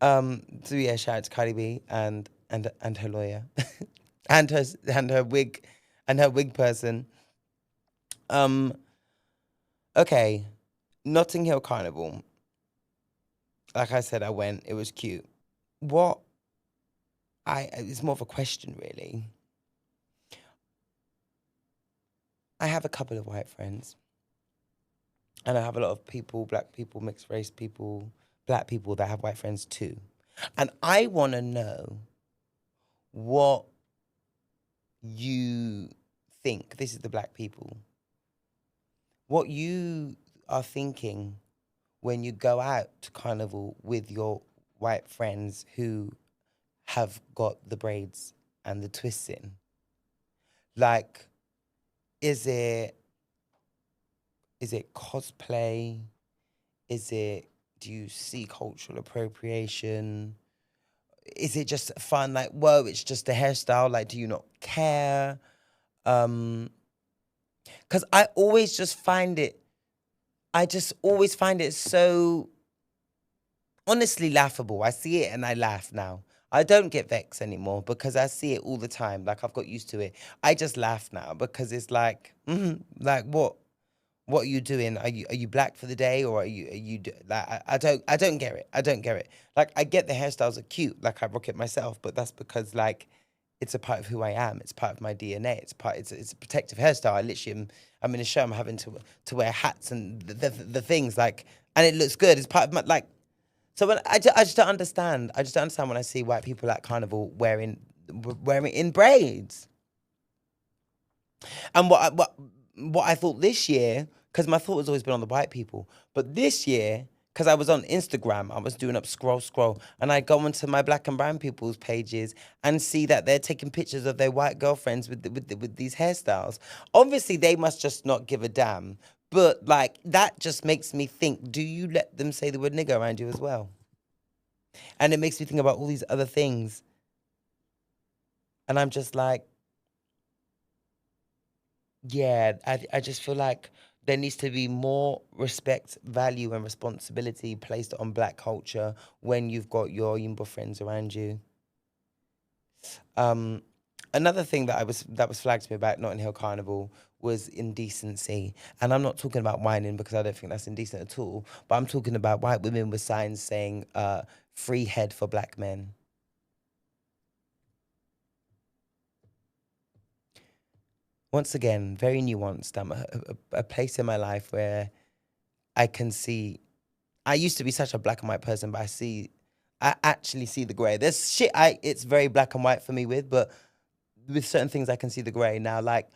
So yeah, shout out to Cardi B and her lawyer, and her wig person. Okay, Notting Hill Carnival. Like I said, I went. It was cute. What it's more of a question, really. I have a couple of white friends, and I have a lot of people, black people, mixed race people, black people that have white friends too. And I want to know what you think. This is the black people. What you are thinking when you go out to Carnival with your white friends who have got the braids and the twists in. Like, is it cosplay? Do you see cultural appropriation? Is it just fun? Like, whoa, it's just a hairstyle. Like, do you not care? Because I just always find it so honestly laughable. I see it and I laugh now. I don't get vexed anymore because I see it all the time. Like, I've got used to it. I just laugh now because it's like, like, what are you doing? Are you black for the day, or like, I don't get it. I don't get it. Like, I get the hairstyles are cute. Like, I rock it myself, but that's because, like, it's a part of who I am. It's part of my DNA. It's a protective hairstyle. I literally I'm in a show. I'm having to wear hats and the things, like, and it looks good. It's part of my, like. So when I just don't understand. I just don't understand when I see white people at Carnival wearing in braids. And what I thought this year, because my thought has always been on the white people, but this year, because I was on Instagram, I was doing up scroll, and I go onto my black and brown people's pages and see that they're taking pictures of their white girlfriends with these hairstyles. Obviously, they must just not give a damn. But, like, that just makes me think, do you let them say the word nigger around you as well? And it makes me think about all these other things. And I'm just like, yeah, I just feel like there needs to be more respect, value, and responsibility placed on black culture when you've got your Yimbo friends around you. Another thing that was flagged to me about Notting Hill Carnival was indecency. And I'm not talking about whining, because I don't think that's indecent at all. But I'm talking about white women with signs saying free head for black men. Once again, very nuanced. I'm a place in my life where I can see. I used to be such a black and white person, but I see I actually see the grey. There's shit it's very black and white for me but with certain things I can see the grey. Now, like,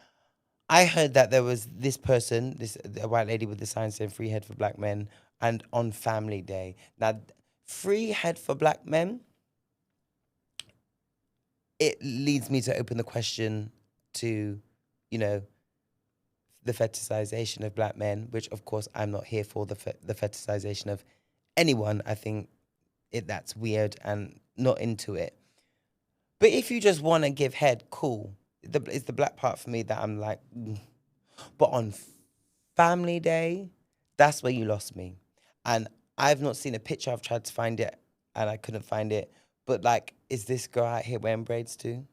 I heard that there was this person, a white lady with the sign saying "Free Head for Black Men," and on Family Day. Now, free head for black men, it leads me to open the question to, you know, the fetishization of black men, which of course I'm not here for the fetishization of anyone. I think that's weird and not into it. But if you just want to give head, cool. It's the black part for me that I'm like, but on Family Day, that's where you lost me. And I've not seen a picture. I've tried to find it and I couldn't find it. But like, is this girl out here wearing braids too?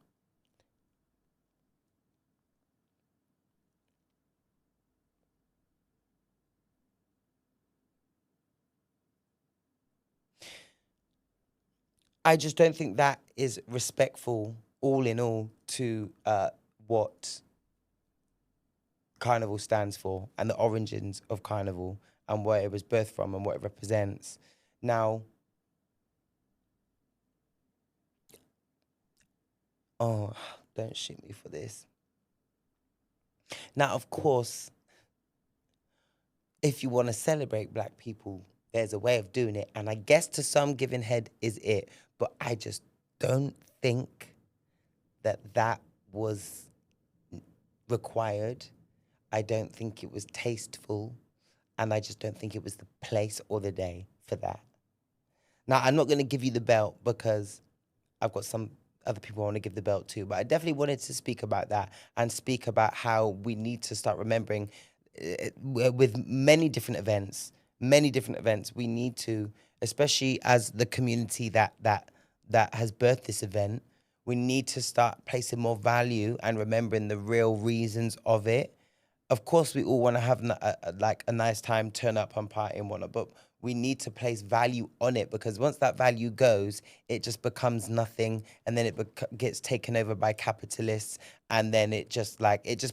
I just don't think that is respectful, all in all, to what Carnival stands for and the origins of Carnival and where it was birthed from and what it represents. Now, oh, don't shoot me for this. Now, of course, if you want to celebrate black people, there's a way of doing it. And I guess to some, giving head is it. But I just don't think that that was required. I don't think it was tasteful. And I just don't think it was the place or the day for that. Now, I'm not going to give you the belt because I've got some other people I want to give the belt to, but I definitely wanted to speak about that and speak about how we need to start remembering with many different events, we need to, especially as the community that has birthed this event, we need to start placing more value and remembering the real reasons of it. Of course, we all want to have like a nice time, turn up and party and whatnot, but we need to place value on it because once that value goes, it just becomes nothing, and then it gets taken over by capitalists, and then it just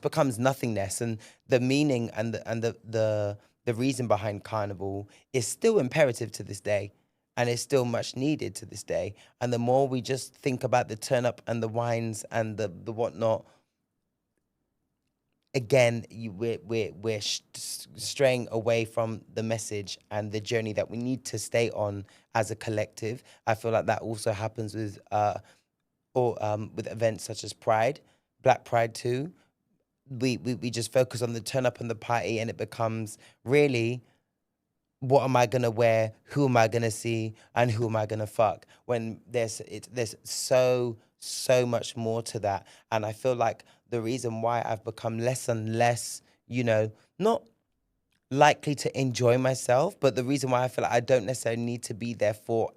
becomes nothingness. And the meaning and the reason behind Carnival is still imperative to this day, and it's still much needed to this day. And the more we just think about the turn up and the wines and the whatnot, again, we're straying away from the message and the journey that we need to stay on as a collective. I feel like that also happens with with events such as Pride, Black Pride too. We just focus on the turn up and the party, and it becomes really, what am I gonna wear? Who am I gonna see? And who am I gonna fuck? When there's so much more to that, and I feel like the reason why I've become less and less, not likely to enjoy myself, but the reason why I feel like I don't necessarily need to be there for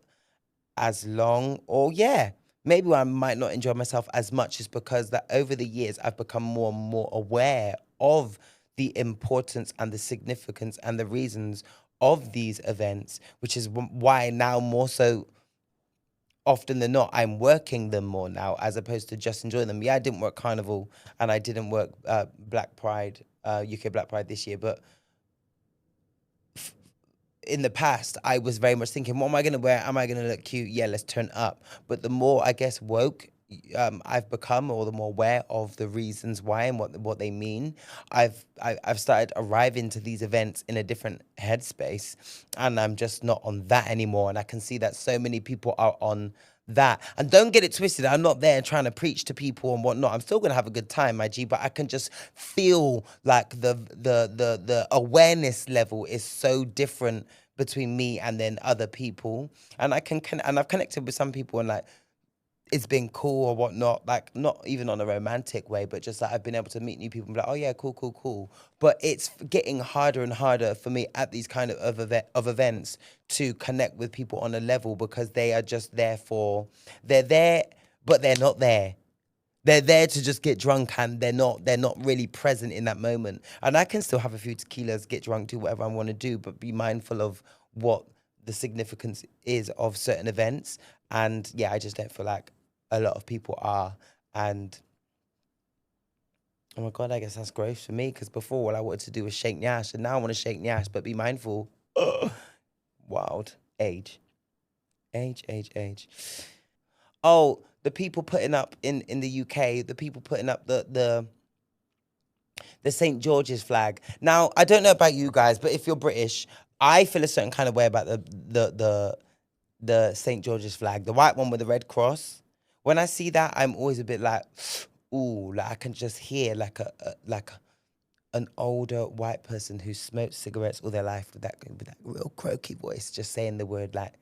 as long, or yeah, maybe I might not enjoy myself as much, is because that over the years I've become more and more aware of the importance and the significance and the reasons of these events, which is why now more so often than not I'm working them more now as opposed to just enjoying them. Yeah, I didn't work Carnival and I didn't work Black Pride, UK Black Pride this year, but in the past, I was very much thinking, what am I going to wear? Am I going to look cute? Yeah, let's turn up. But the more, I guess, woke I've become, or the more aware of the reasons why and what they mean, I've started arriving to these events in a different headspace, and I'm just not on that anymore. And I can see that so many people are on that. And don't get it twisted, I'm not there trying to preach to people and whatnot. I'm still gonna have a good time, my G, but I can just feel like the awareness level is so different between me and then other people. And and I've connected with some people, and like it's been cool or whatnot, like not even on a romantic way, but just like I've been able to meet new people and be like, oh yeah, cool, cool, cool. But it's getting harder and harder for me at these kind of events to connect with people on a level, because they are just they're there, but they're not there. They're there to just get drunk, and they're not really present in that moment. And I can still have a few tequilas, get drunk, do whatever I want to do, but be mindful of what the significance is of certain events. And yeah, I just don't feel like a lot of people are. And oh my God, I guess that's growth for me, because before all I wanted to do was shake Nyash, and now I want to shake Nyash, but be mindful. Wild. Age. Age. Oh, the people putting up in the UK, the people putting up the St. George's flag. Now, I don't know about you guys, but if you're British, I feel a certain kind of way about the St. George's flag, the white one with the red cross. When I see that, I'm always a bit like, ooh, like I can just hear like an older white person who smoked cigarettes all their life with that real croaky voice, just saying the word like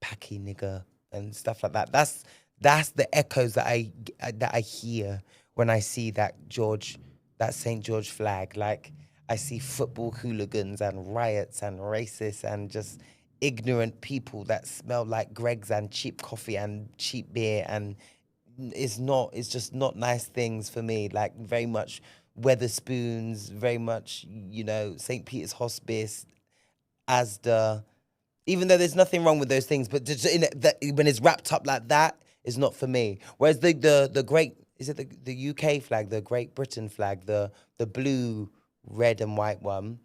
packy nigger and stuff like that. That's the echoes that I hear when I see that St. George flag. Like I see football hooligans and riots and racists and just ignorant people that smell like Greggs and cheap coffee and cheap beer, and it's just not nice things for me. Like very much Weatherspoons, very much, St. Peter's Hospice, Asda, even though there's nothing wrong with those things, but just when it's wrapped up like that, is not for me. Whereas the great, is it the UK flag, the Great Britain flag, the blue, red and white one,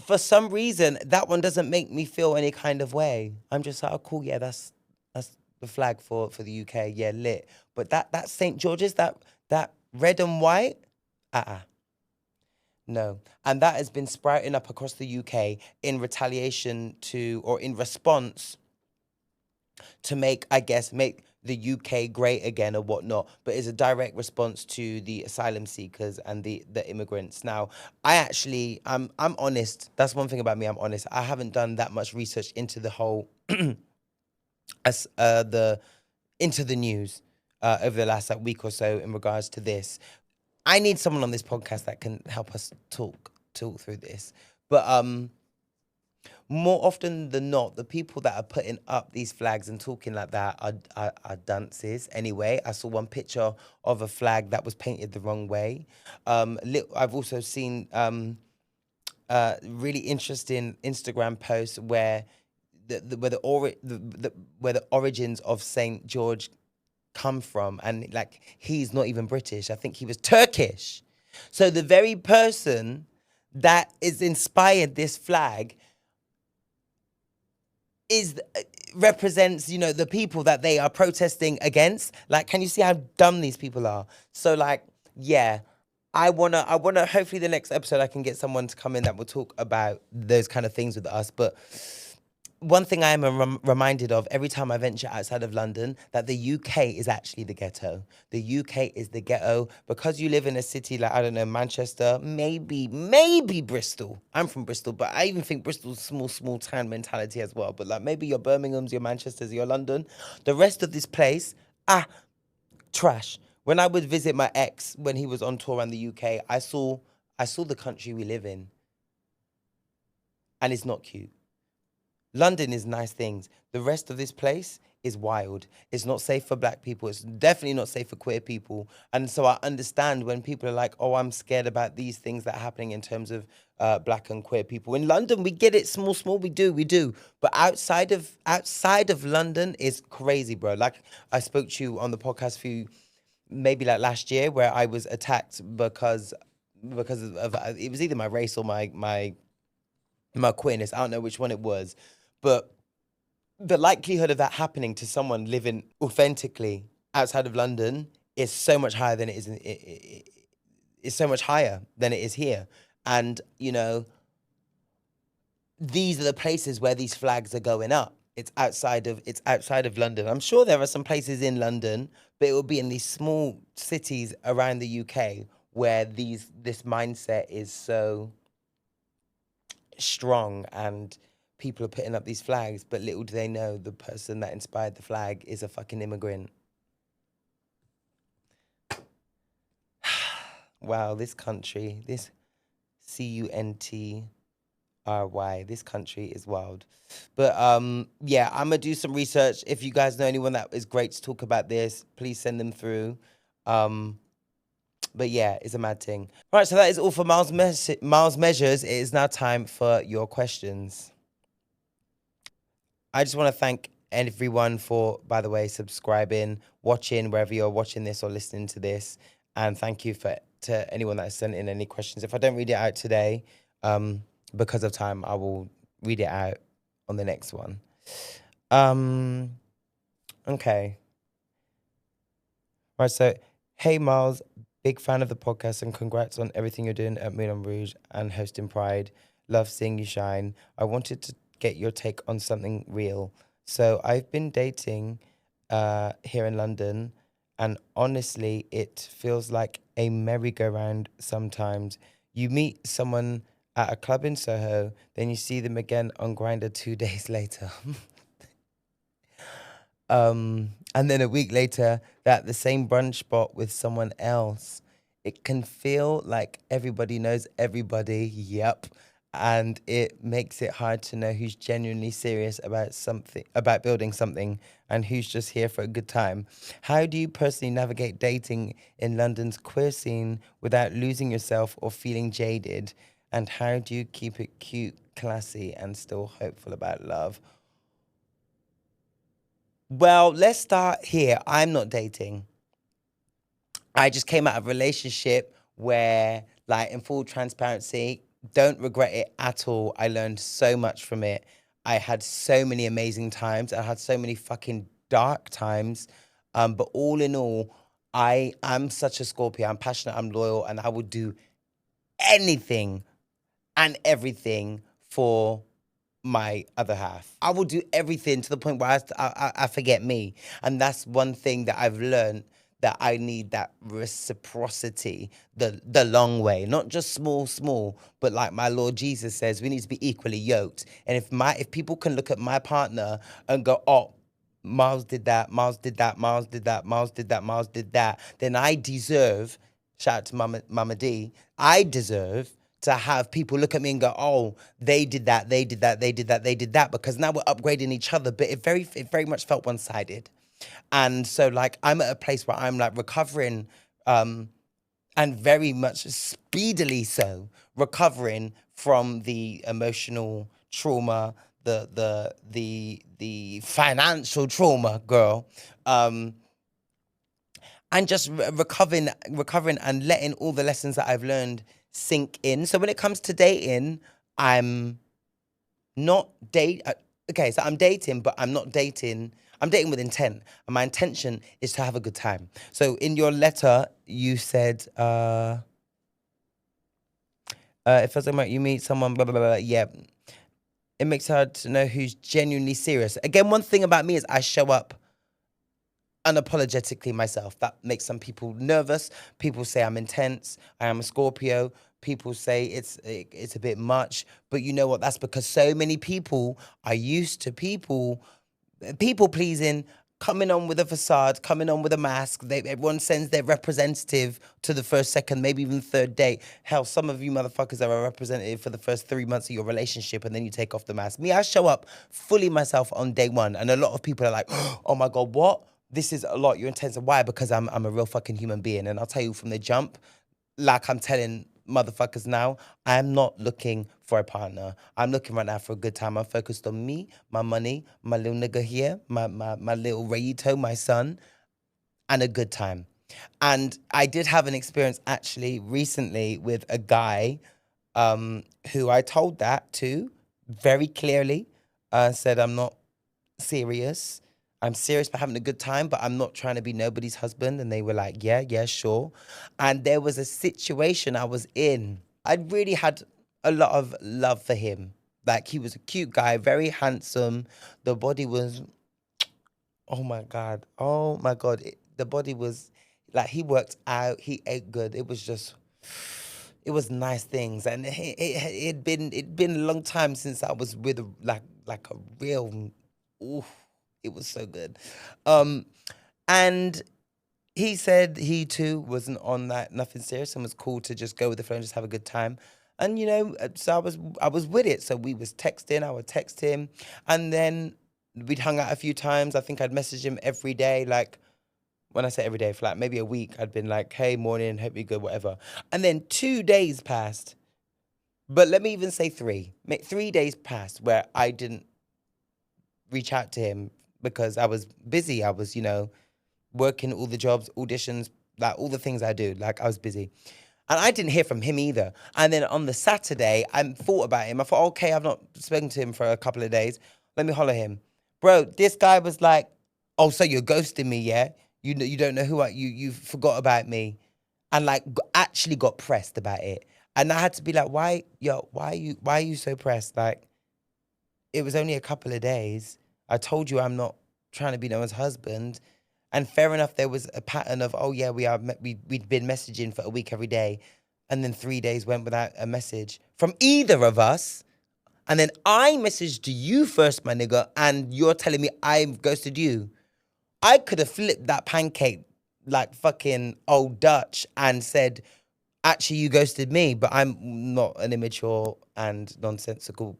for some reason that one doesn't make me feel any kind of way. I'm just like, oh cool, yeah, that's the flag for the UK, yeah, lit. But that St. George's, that red and white, no. And that has been sprouting up across the UK in retaliation to, or in response to make the UK great again or whatnot, but it's a direct response to the asylum seekers and the immigrants. Now, I'm honest. That's one thing about me. I'm honest. I haven't done that much research into the whole, into the news over the last week or so in regards to this. I need someone on this podcast that can help us talk through this. But more often than not, the people that are putting up these flags and talking like that are dunces. Anyway, I saw one picture of a flag that was painted the wrong way. I've also seen really interesting Instagram posts where where the origins of Saint George come from, and like he's not even British. I think he was Turkish. So the very person that is inspired this flag represents, the people that they are protesting against. Like, can you see how dumb these people are? So like, yeah, I wanna hopefully the next episode I can get someone to come in that will talk about those kind of things with us. But one thing I am reminded of every time I venture outside of London, that the UK is actually the ghetto. The UK is the ghetto because you live in a city like, I don't know, Manchester, maybe Bristol. I'm from Bristol, but I even think Bristol's small town mentality as well. But like maybe your Birmingham's, your Manchester's, your London. The rest of this place, trash. When I would visit my ex when he was on tour around the UK, I saw the country we live in, and it's not cute. London is nice things. The rest of this place is wild. It's not safe for black people. It's definitely not safe for queer people. And so I understand when people are like, oh, I'm scared about these things that are happening in terms of black and queer people. In London, we get it small. We do. But outside of London is crazy, bro. Like I spoke to you on the podcast maybe like last year, where I was attacked because of it was either my race or my queerness. I don't know which one it was. But the likelihood of that happening to someone living authentically outside of London is so much higher than it is. It's so much higher than it is here. And, these are the places where these flags are going up. It's outside of London. I'm sure there are some places in London, but it will be in these small cities around the UK where this mindset is so strong and people are putting up these flags, but little do they know the person that inspired the flag is a fucking immigrant. Wow, this country, this CUNTRY, this country is wild. But yeah, I'm gonna do some research. If you guys know anyone that is great to talk about this, please send them through. But yeah, it's a mad thing. All right, so that is all for Miles Measures. It is now time for your questions. I just want to thank everyone for, by the way, subscribing, watching, wherever you're watching this or listening to this. And thank you to anyone that has sent in any questions. If I don't read it out today, because of time, I will read it out on the next one. Um. Okay. Right. So, hey Miles, big fan of the podcast and congrats on everything you're doing at Moulin Rouge and hosting Pride. Love seeing you shine. I wanted to get your take on something real. So I've been dating here in London, and honestly, it feels like a merry-go-round sometimes. You meet someone at a club in Soho, then you see them again on Grindr 2 days later. And then a week later, they're at the same brunch spot with someone else. It can feel like everybody knows everybody. Yep. And it makes it hard to know who's genuinely serious about something, about building something, and who's just here for a good time. How do you personally navigate dating in London's queer scene without losing yourself or feeling jaded? And how do you keep it cute, classy, and still hopeful about love? Well, let's start here. I'm not dating. I just came out of a relationship where, like, in full transparency, don't regret it at all. I learned so much from it. I had so many amazing times. I had so many fucking dark times. But all in all, I'm such a Scorpio. I'm passionate, I'm loyal, and I would do anything and everything for my other half. I will do everything to the point where I forget me. And that's one thing that I've learned, that I need that reciprocity the long way, not just small, but like my Lord Jesus says, we need to be equally yoked. And if people can look at my partner and go, oh, Miles did that, Miles did that, Miles did that, Miles did that, Miles did that, then I deserve, shout out to Mama D, I deserve to have people look at me and go, oh, they did that, they did that, they did that, they did that, because now we're upgrading each other. But it very much felt one-sided. And so like I'm at a place where I'm like recovering, and very much speedily so, recovering from the emotional trauma, the financial trauma, girl. And just recovering and letting all the lessons that I've learned sink in. So when it comes to dating, I'm not okay, so I'm dating, but I'm not dating. I'm dating with intent, and my intention is to have a good time. So in your letter, you said, it feels like you meet someone, blah, blah, blah, blah. Yeah, it makes it hard to know who's genuinely serious. Again, one thing about me is I show up unapologetically myself. That makes some people nervous. People say I'm intense. I am a Scorpio. People say it's a bit much. But you know what? That's because so many people are used to people pleasing, coming on with a facade, coming on with a mask. Everyone sends their representative to the first, second, maybe even third date. Hell, some of you motherfuckers are a representative for the first 3 months of your relationship, and then you take off the mask. Me, I show up fully myself on day one, and a lot of people are like, oh my God, what? This is a lot. You're intense. Why? Because I'm a real fucking human being. And I'll tell you from the jump, like I'm telling motherfuckers now, I'm not looking for a partner. I'm looking right now for a good time. I'm focused on me, my money, my little nigga here, my little Rayito, my son, and a good time. And I did have an experience actually recently with a guy, who I told that to very clearly. Said, I'm not serious. I'm serious about having a good time, but I'm not trying to be nobody's husband. And they were like, yeah, yeah, sure. And there was a situation I was in. I really had a lot of love for him. Like, he was a cute guy, very handsome. The body was, oh my God. Oh my God. The body was like, he worked out, he ate good. It was just, it was nice things. And it'd been a long time since I was with like a real, ooh, it was so good. And he said he too wasn't on that, nothing serious, and was cool to just go with the flow and just have a good time. And so I was with it. So we was texting, I would text him, and then we'd hung out a few times. I think I'd message him every day, like when I say every day, for like maybe a week, I'd been like, hey, morning, hope you're good, whatever. And then 2 days passed. But let me even say 3. 3 days passed where I didn't reach out to him because I was busy. I was, working all the jobs, auditions, like all the things I do. Like, I was busy. And I didn't hear from him either. And then on the Saturday, I thought about him. I thought, okay, I've not spoken to him for a couple of days. Let me holler him. Bro, this guy was like, "Oh, so you're ghosting me, yeah? You don't know who you forgot about me," and like actually got pressed about it. And I had to be like, "Why, yo? Why are you so pressed? Like, it was only a couple of days. I told you I'm not trying to be no one's husband." And fair enough, there was a pattern of, oh yeah, we'd been messaging for a week every day, and then 3 days went without a message from either of us. And then I messaged you first, my nigga, and you're telling me I've ghosted you. I could have flipped that pancake like fucking old Dutch and said, actually, you ghosted me, but I'm not an immature and nonsensical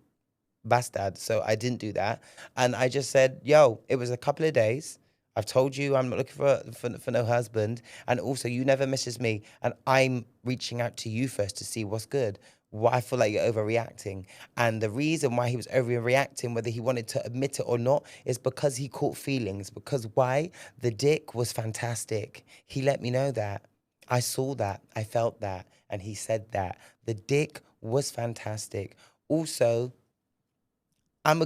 bastard. So I didn't do that. And I just said, yo, it was a couple of days. I've told you I'm not looking for no husband. And also, you never messaged me. And I'm reaching out to you first to see what's good. Why I feel like you're overreacting. And the reason why he was overreacting, whether he wanted to admit it or not, is because he caught feelings. Because why? The dick was fantastic. He let me know that. I saw that. I felt that. And he said that. The dick was fantastic. Also, I'm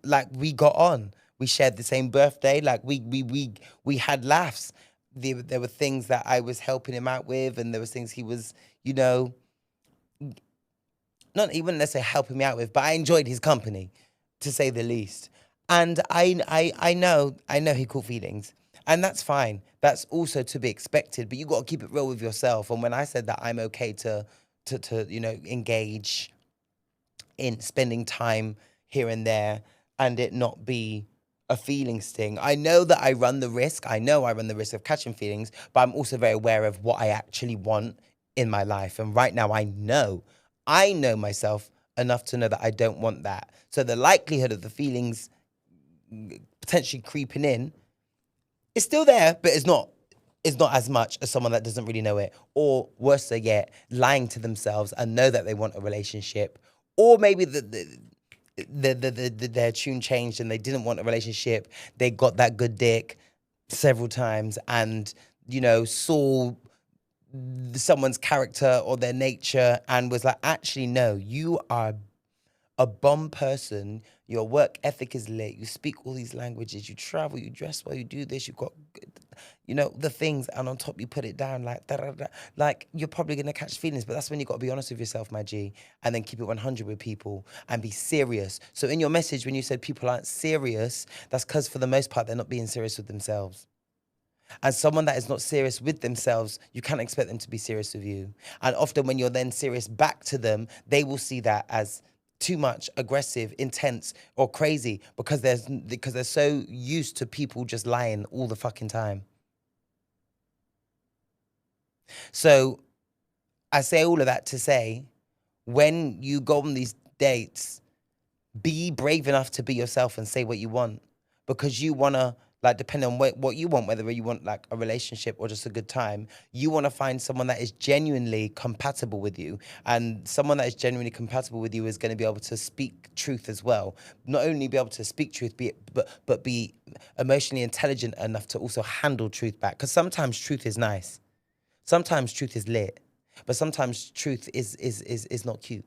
like, we got on. We shared the same birthday. Like we had laughs. There were things that I was helping him out with, and there was things he was, you know, not even let's say helping me out with, but I enjoyed his company, to say the least. And I know he caught feelings, and that's fine. That's also to be expected. But you got to keep it real with yourself. And when I said that I'm okay to engage in spending time here and there and it not be a feeling sting. I know that I run the risk. I know I run the risk of catching feelings, but I'm also very aware of what I actually want in my life. And right now I know myself enough to know that I don't want that. So the likelihood of the feelings potentially creeping in is still there, but it's not as much as someone that doesn't really know it, or worse yet, lying to themselves and know that they want a relationship, or maybe their tune changed and they didn't want a relationship. They got that good dick several times, and saw someone's character or their nature and was like, actually, no, you are a bomb person. Your work ethic is lit. You speak all these languages. You travel. You dress well. You do this. You've got, the things. And on top, you put it down like da da da. Like you're probably gonna catch feelings, but that's when you got to be honest with yourself, my G, and then keep it 100 with people and be serious. So in your message, when you said people aren't serious, that's because for the most part they're not being serious with themselves. And someone that is not serious with themselves, you can't expect them to be serious with you. And often when you're then serious back to them, they will see that as too much, aggressive, intense, or crazy because they're so used to people just lying all the fucking time. So I say all of that to say, when you go on these dates, be brave enough to be yourself and say what you want, because you want to, like, depending on what you want, whether you want like a relationship or just a good time, you want to find someone that is genuinely compatible with you. And someone that is genuinely compatible with you is going to be able to speak truth as well. Not only be able to speak truth, but be emotionally intelligent enough to also handle truth back. Because sometimes truth is nice. Sometimes truth is lit. But sometimes truth is not cute.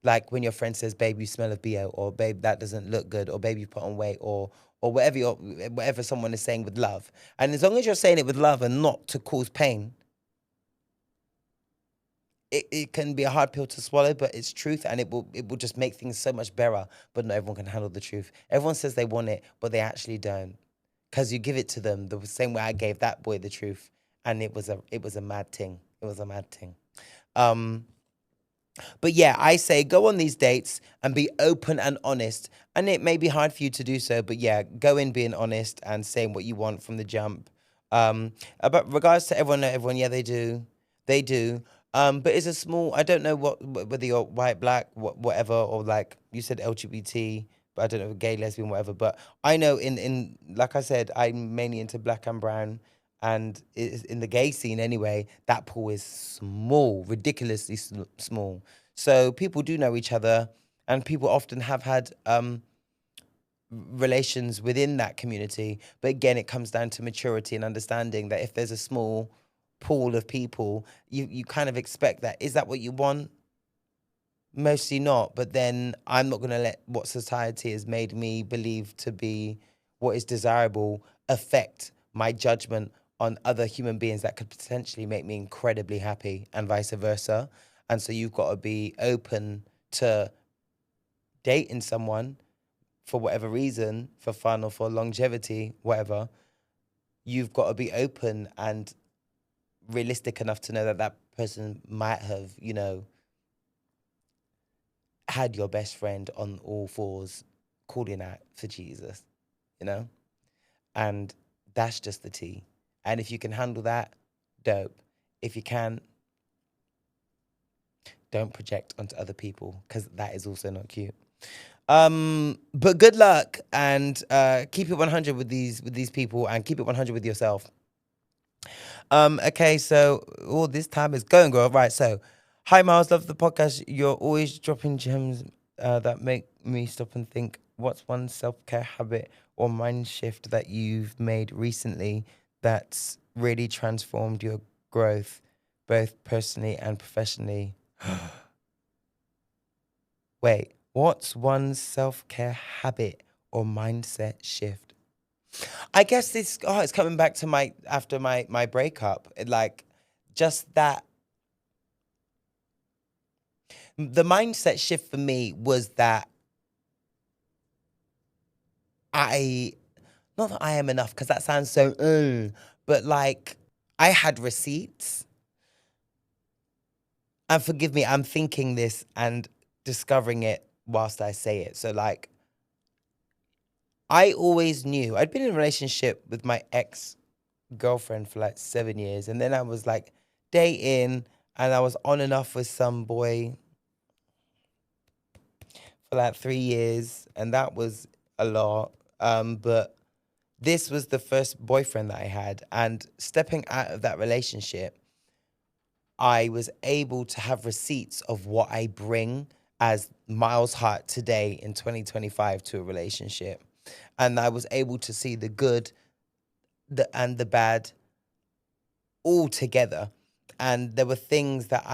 Like when your friend says, babe, you smell of BO, or babe, that doesn't look good, or babe, you put on weight, or whatever someone is saying with love. And as long as you're saying it with love and not to cause pain, it can be a hard pill to swallow, but it's truth, and it will just make things so much better. But not everyone can handle the truth. Everyone says they want it, but they actually don't. Because you give it to them the same way I gave that boy the truth. And it was a mad thing. It was a mad thing. But yeah, I say go on these dates and be open and honest. And it may be hard for you to do so, but yeah, go in being honest and saying what you want from the jump. But regards to everyone, yeah, they do, they do. But it's a small. I don't know whether you're white, black, whatever, or like you said LGBT. But I don't know, gay, lesbian, whatever. But I know in like I said, I'm mainly into black and brown. And in the gay scene anyway, that pool is small, ridiculously small. So people do know each other, and people often have had relations within that community. But again, it comes down to maturity and understanding that if there's a small pool of people, you kind of expect that. Is that what you want? mostly not. But then I'm not going to let what society has made me believe to be what is desirable affect my judgment on other human beings that could potentially make me incredibly happy, and vice versa. And so you've got to be open to dating someone for whatever reason, for fun or for longevity, whatever. You've got to be open and realistic enough to know that that person might have, had your best friend on all fours calling out for Jesus, you know? And that's just the tea. And if you can handle that, dope. If you can, don't project onto other people, because that is also not cute. But good luck, and keep it 100 with these people, and keep it 100 with yourself. Okay, so all this time is going, girl. Right, so hi Miles, love the podcast. You're always dropping gems that make me stop and think. What's one self-care habit or mind shift that you've made recently that's really transformed your growth, both personally and professionally? Wait, what's one self-care habit or mindset shift? I guess it's coming back to after my breakup. Like, just that, the mindset shift for me was that not that I am enough, because that sounds so, but like, I had receipts. And forgive me, I'm thinking this and discovering it whilst I say it. So like, I always knew I'd been in a relationship with my ex-girlfriend for like 7 years. And then I was like dating, and I was on and off with some boy for like 3 years. And that was a lot. But this was the first boyfriend that I had. And stepping out of that relationship, I was able to have receipts of what I bring as Miles Hart today in 2025 to a relationship. And I was able to see the good and the bad all together. And there were things that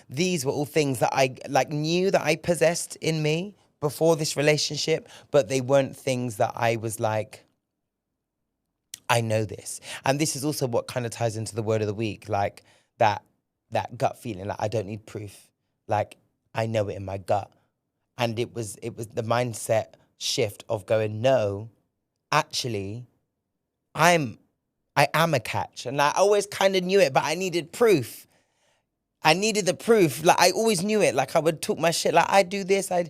these were all things that I like knew that I possessed in me before this relationship, but they weren't things that I was like, I know this. And this is also what kind of ties into the word of the week, like that gut feeling, like I don't need proof. Like, I know it in my gut. And it was the mindset shift of going, no, actually, I am a catch. And I always kind of knew it, but I needed proof. I needed the proof. Like, I always knew it. Like, I would talk my shit. Like, I do this. I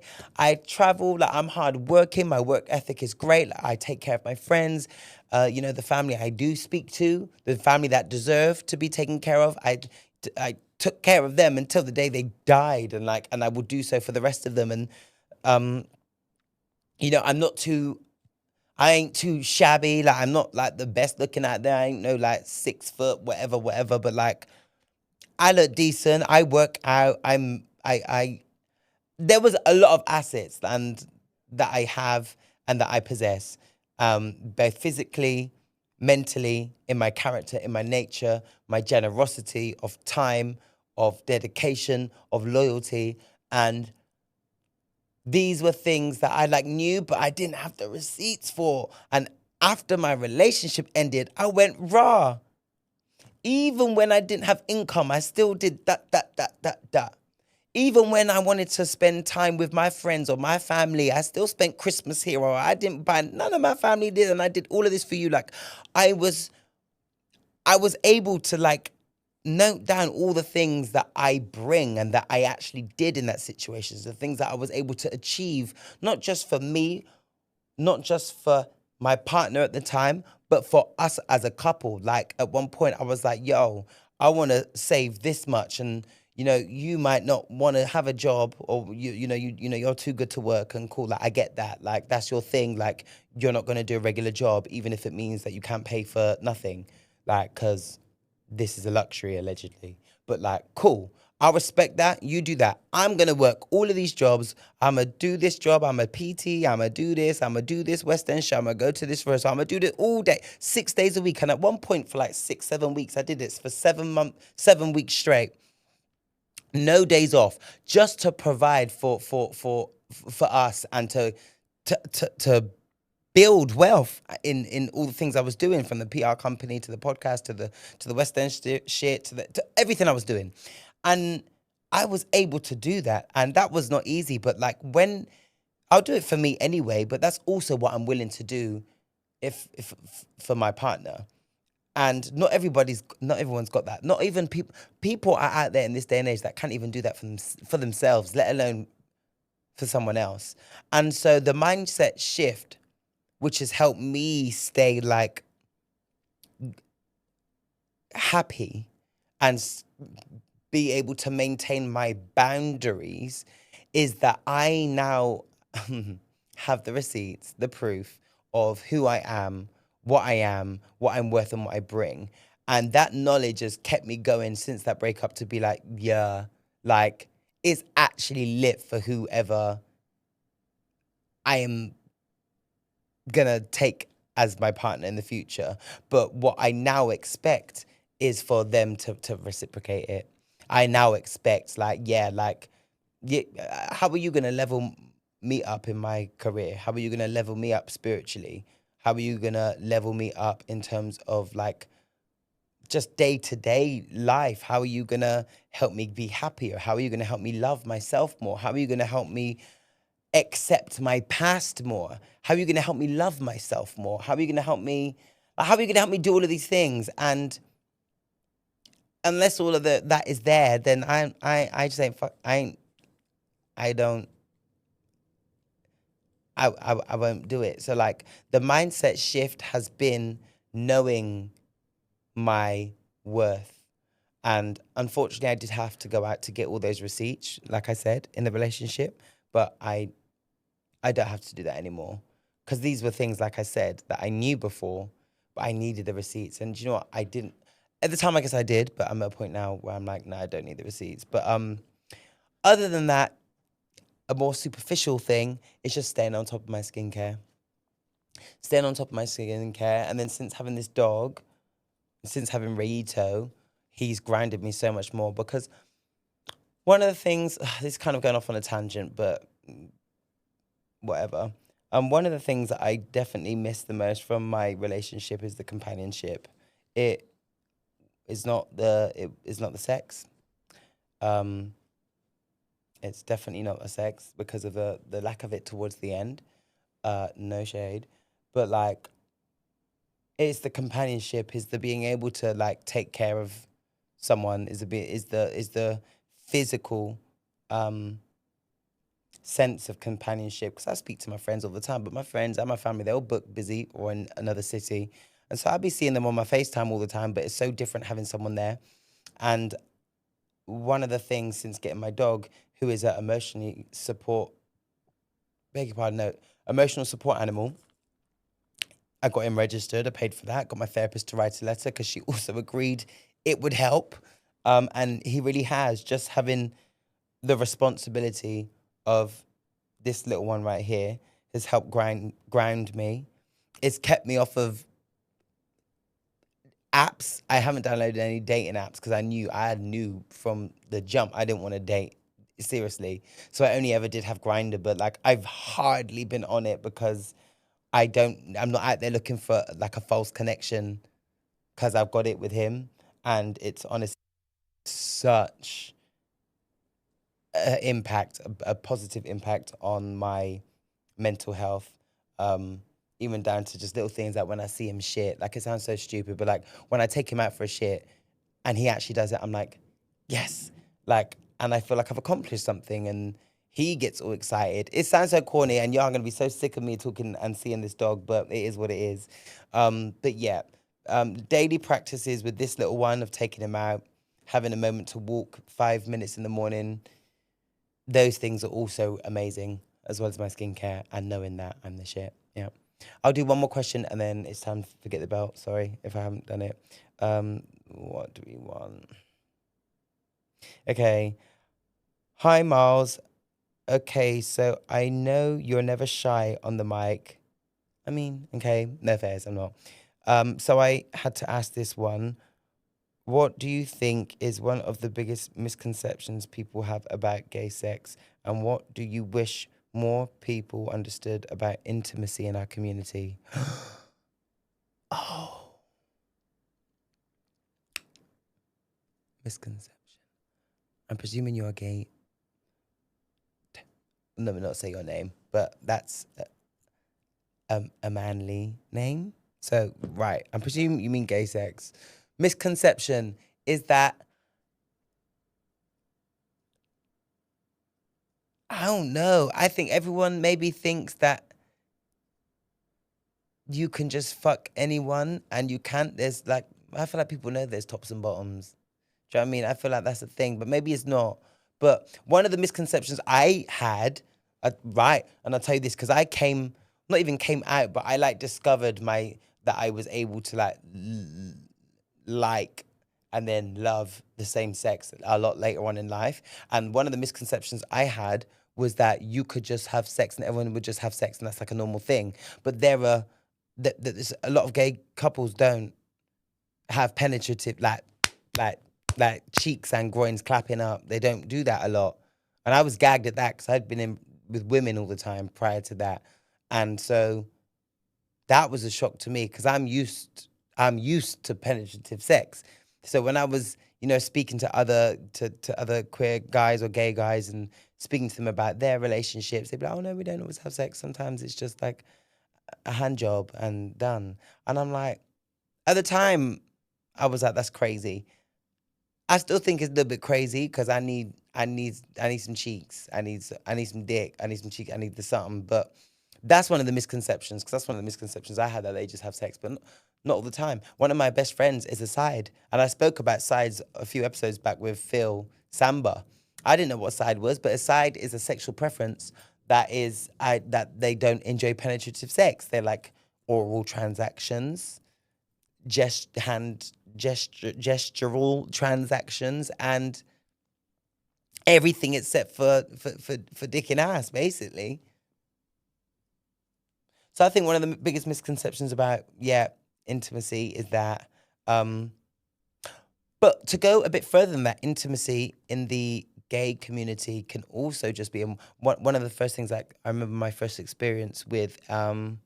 travel. Like, I'm hard working. My work ethic is great. Like, I take care of my friends. The family I do speak to, the family that deserve to be taken care of. I took care of them until the day they died, and I will do so for the rest of them. And I ain't too shabby. Like, I'm not like the best looking out there. I ain't no like 6 foot, whatever. But like, I look decent. I work out. There was a lot of assets and that I have and that I possess, both physically, mentally, in my character, in my nature, my generosity of time, of dedication, of loyalty. And these were things that I like knew, but I didn't have the receipts for. And after my relationship ended, I went raw. Even when I didn't have income, I still did that. Even when I wanted to spend time with my friends or my family, I still spent Christmas here, or I didn't buy, none of my family did, and I did all of this for you. Like, I was able to like note down all the things that I bring and that I actually did in that situation, the things that I was able to achieve, not just for me, not just for my partner at the time, but for us as a couple. Like, at one point I was like, yo, I want to save this much, and you might not want to have a job, or you're too good to work, and cool, like, I get that, like, that's your thing, like, you're not going to do a regular job even if it means that you can't pay for nothing, like, because this is a luxury allegedly. But like, cool, I respect that. You do that. I'm going to work all of these jobs. I'm going to do this job. I'm a PT. I'm going to do this. I'm going to do this West End show. I'm going to go to this first. I'm going to do this all day, 6 days a week. And at one point for like 6, 7 weeks, I did this for 7 weeks straight. no days off, just to provide for us and to build wealth in all the things I was doing, from the PR company to the podcast to the West End shit to everything I was doing. And I was able to do that, and that was not easy, but like, when I'll do it for me anyway, but that's also what I'm willing to do if for my partner. And not everyone's got that. Not even people are out there in this day and age that can't even do that for themselves, let alone for someone else. And so the mindset shift, which has helped me stay like happy and be able to maintain my boundaries, is that I now have the receipts, the proof of who I am, what I'm worth, and what I bring. And that knowledge has kept me going since that breakup, to be like, yeah, like, it's actually lit for whoever I am gonna take as my partner in the future. But what I now expect is for them to reciprocate it. I now expect, like, yeah, like, yeah, how are you gonna level me up in my career? How are you gonna level me up spiritually? How are you gonna level me up in terms of like just day-to-day life? How are you gonna help me be happier? How are you gonna help me love myself more? How are you gonna help me accept my past more? How are you gonna help me love myself more? How are you gonna help me do all of these things? And unless all of that is there, then I just ain't I don't I won't do it. So like, the mindset shift has been knowing my worth. And unfortunately, I did have to go out to get all those receipts, like I said, in the relationship. But I don't have to do that anymore, because these were things, like I said, that I knew before, but I needed the receipts. And do you know what? I didn't at the time. I guess I did, but I'm at a point now where I'm like, no, I don't need the receipts. But other than that, a more superficial thing is just staying on top of my skincare. And then since having this dog, since having Rayito, he's grinded me so much more, because one of the things, this is kind of going off on a tangent, but whatever. One of the things that I definitely miss the most from my relationship is the companionship. It is not the sex. Um, it's definitely not the sex, because of the lack of it towards the end. No shade, but like, it's the companionship, is the being able to like take care of someone, is the physical sense of companionship. Because I speak to my friends all the time, but my friends and my family, they're all booked busy or in another city, and so I'd be seeing them on my FaceTime all the time. But it's so different having someone there. And one of the things since getting my dog, who is an emotional support animal, I got him registered. I paid for that. Got my therapist to write a letter, because she also agreed it would help. And he really has. Just having the responsibility of this little one right here has helped ground me. It's kept me off of apps. I haven't downloaded any dating apps, because I knew from the jump I didn't want to date seriously. So I only ever did have Grindr, but like, I've hardly been on it, because I'm not out there looking for like a false connection, because I've got it with him. And it's honestly such a positive impact on my mental health. Even down to just little things, like when I see him shit, like, it sounds so stupid, but like, when I take him out for a shit and he actually does it, I'm like, yes. Like, and I feel like I've accomplished something, and he gets all excited. It sounds so corny, and y'all are gonna be so sick of me talking and seeing this dog, but it is what it is. But yeah, daily practices with this little one, of taking him out, having a moment to walk 5 minutes in the morning, those things are also amazing, as well as my skincare and knowing that I'm the shit. Yeah. I'll do one more question, and then it's time to forget the belt. Sorry if I haven't done it. What do we want? Okay. Hi, Miles. Okay, so I know you're never shy on the mic. I mean, okay, no fairs, I'm not. So I had to ask this one. What do you think is one of the biggest misconceptions people have about gay sex? And what do you wish more people understood about intimacy in our community? Oh, misconception. I'm presuming you're gay. Let me not say your name, but that's a manly name. So, right, I'm presuming you mean gay sex. Misconception is that, I don't know. I think everyone maybe thinks that you can just fuck anyone and you can't. There's like, I feel like people know there's tops and bottoms. Do you know what I mean? I feel like that's a thing, but maybe it's not. But one of the misconceptions I had, right, and I'll tell you this because I came, not even came out, but I like discovered that I was able to like and then love the same sex a lot later on in life. And one of the misconceptions I had was that you could just have sex and everyone would just have sex and that's like a normal thing. But there's a lot of gay couples don't have penetrative like cheeks and groins clapping up. They don't do that a lot. And I was gagged at that because I'd been in with women all the time prior to that. And so that was a shock to me because I'm used to penetrative sex. So when I was, speaking to other queer guys or gay guys and speaking to them about their relationships, they'd be like, "Oh no, we don't always have sex. Sometimes it's just like a hand job and done." And I'm like, at the time, I was like, "That's crazy." I still think it's a little bit crazy because I need some cheeks. I need some dick. I need some cheek. I need the something. But that's one of the misconceptions because that's one of the misconceptions I had that they just have sex, but not all the time. One of my best friends is a side, and I spoke about sides a few episodes back with Phil Samba. I didn't know what side was, but a side is a sexual preference that they don't enjoy penetrative sex. They like oral transactions, gestural transactions, and everything except for dick and ass, basically. So I think one of the biggest misconceptions about intimacy is that, but to go a bit further than that, intimacy in the gay community can also just be one of the first things. Like I remember my first experience with my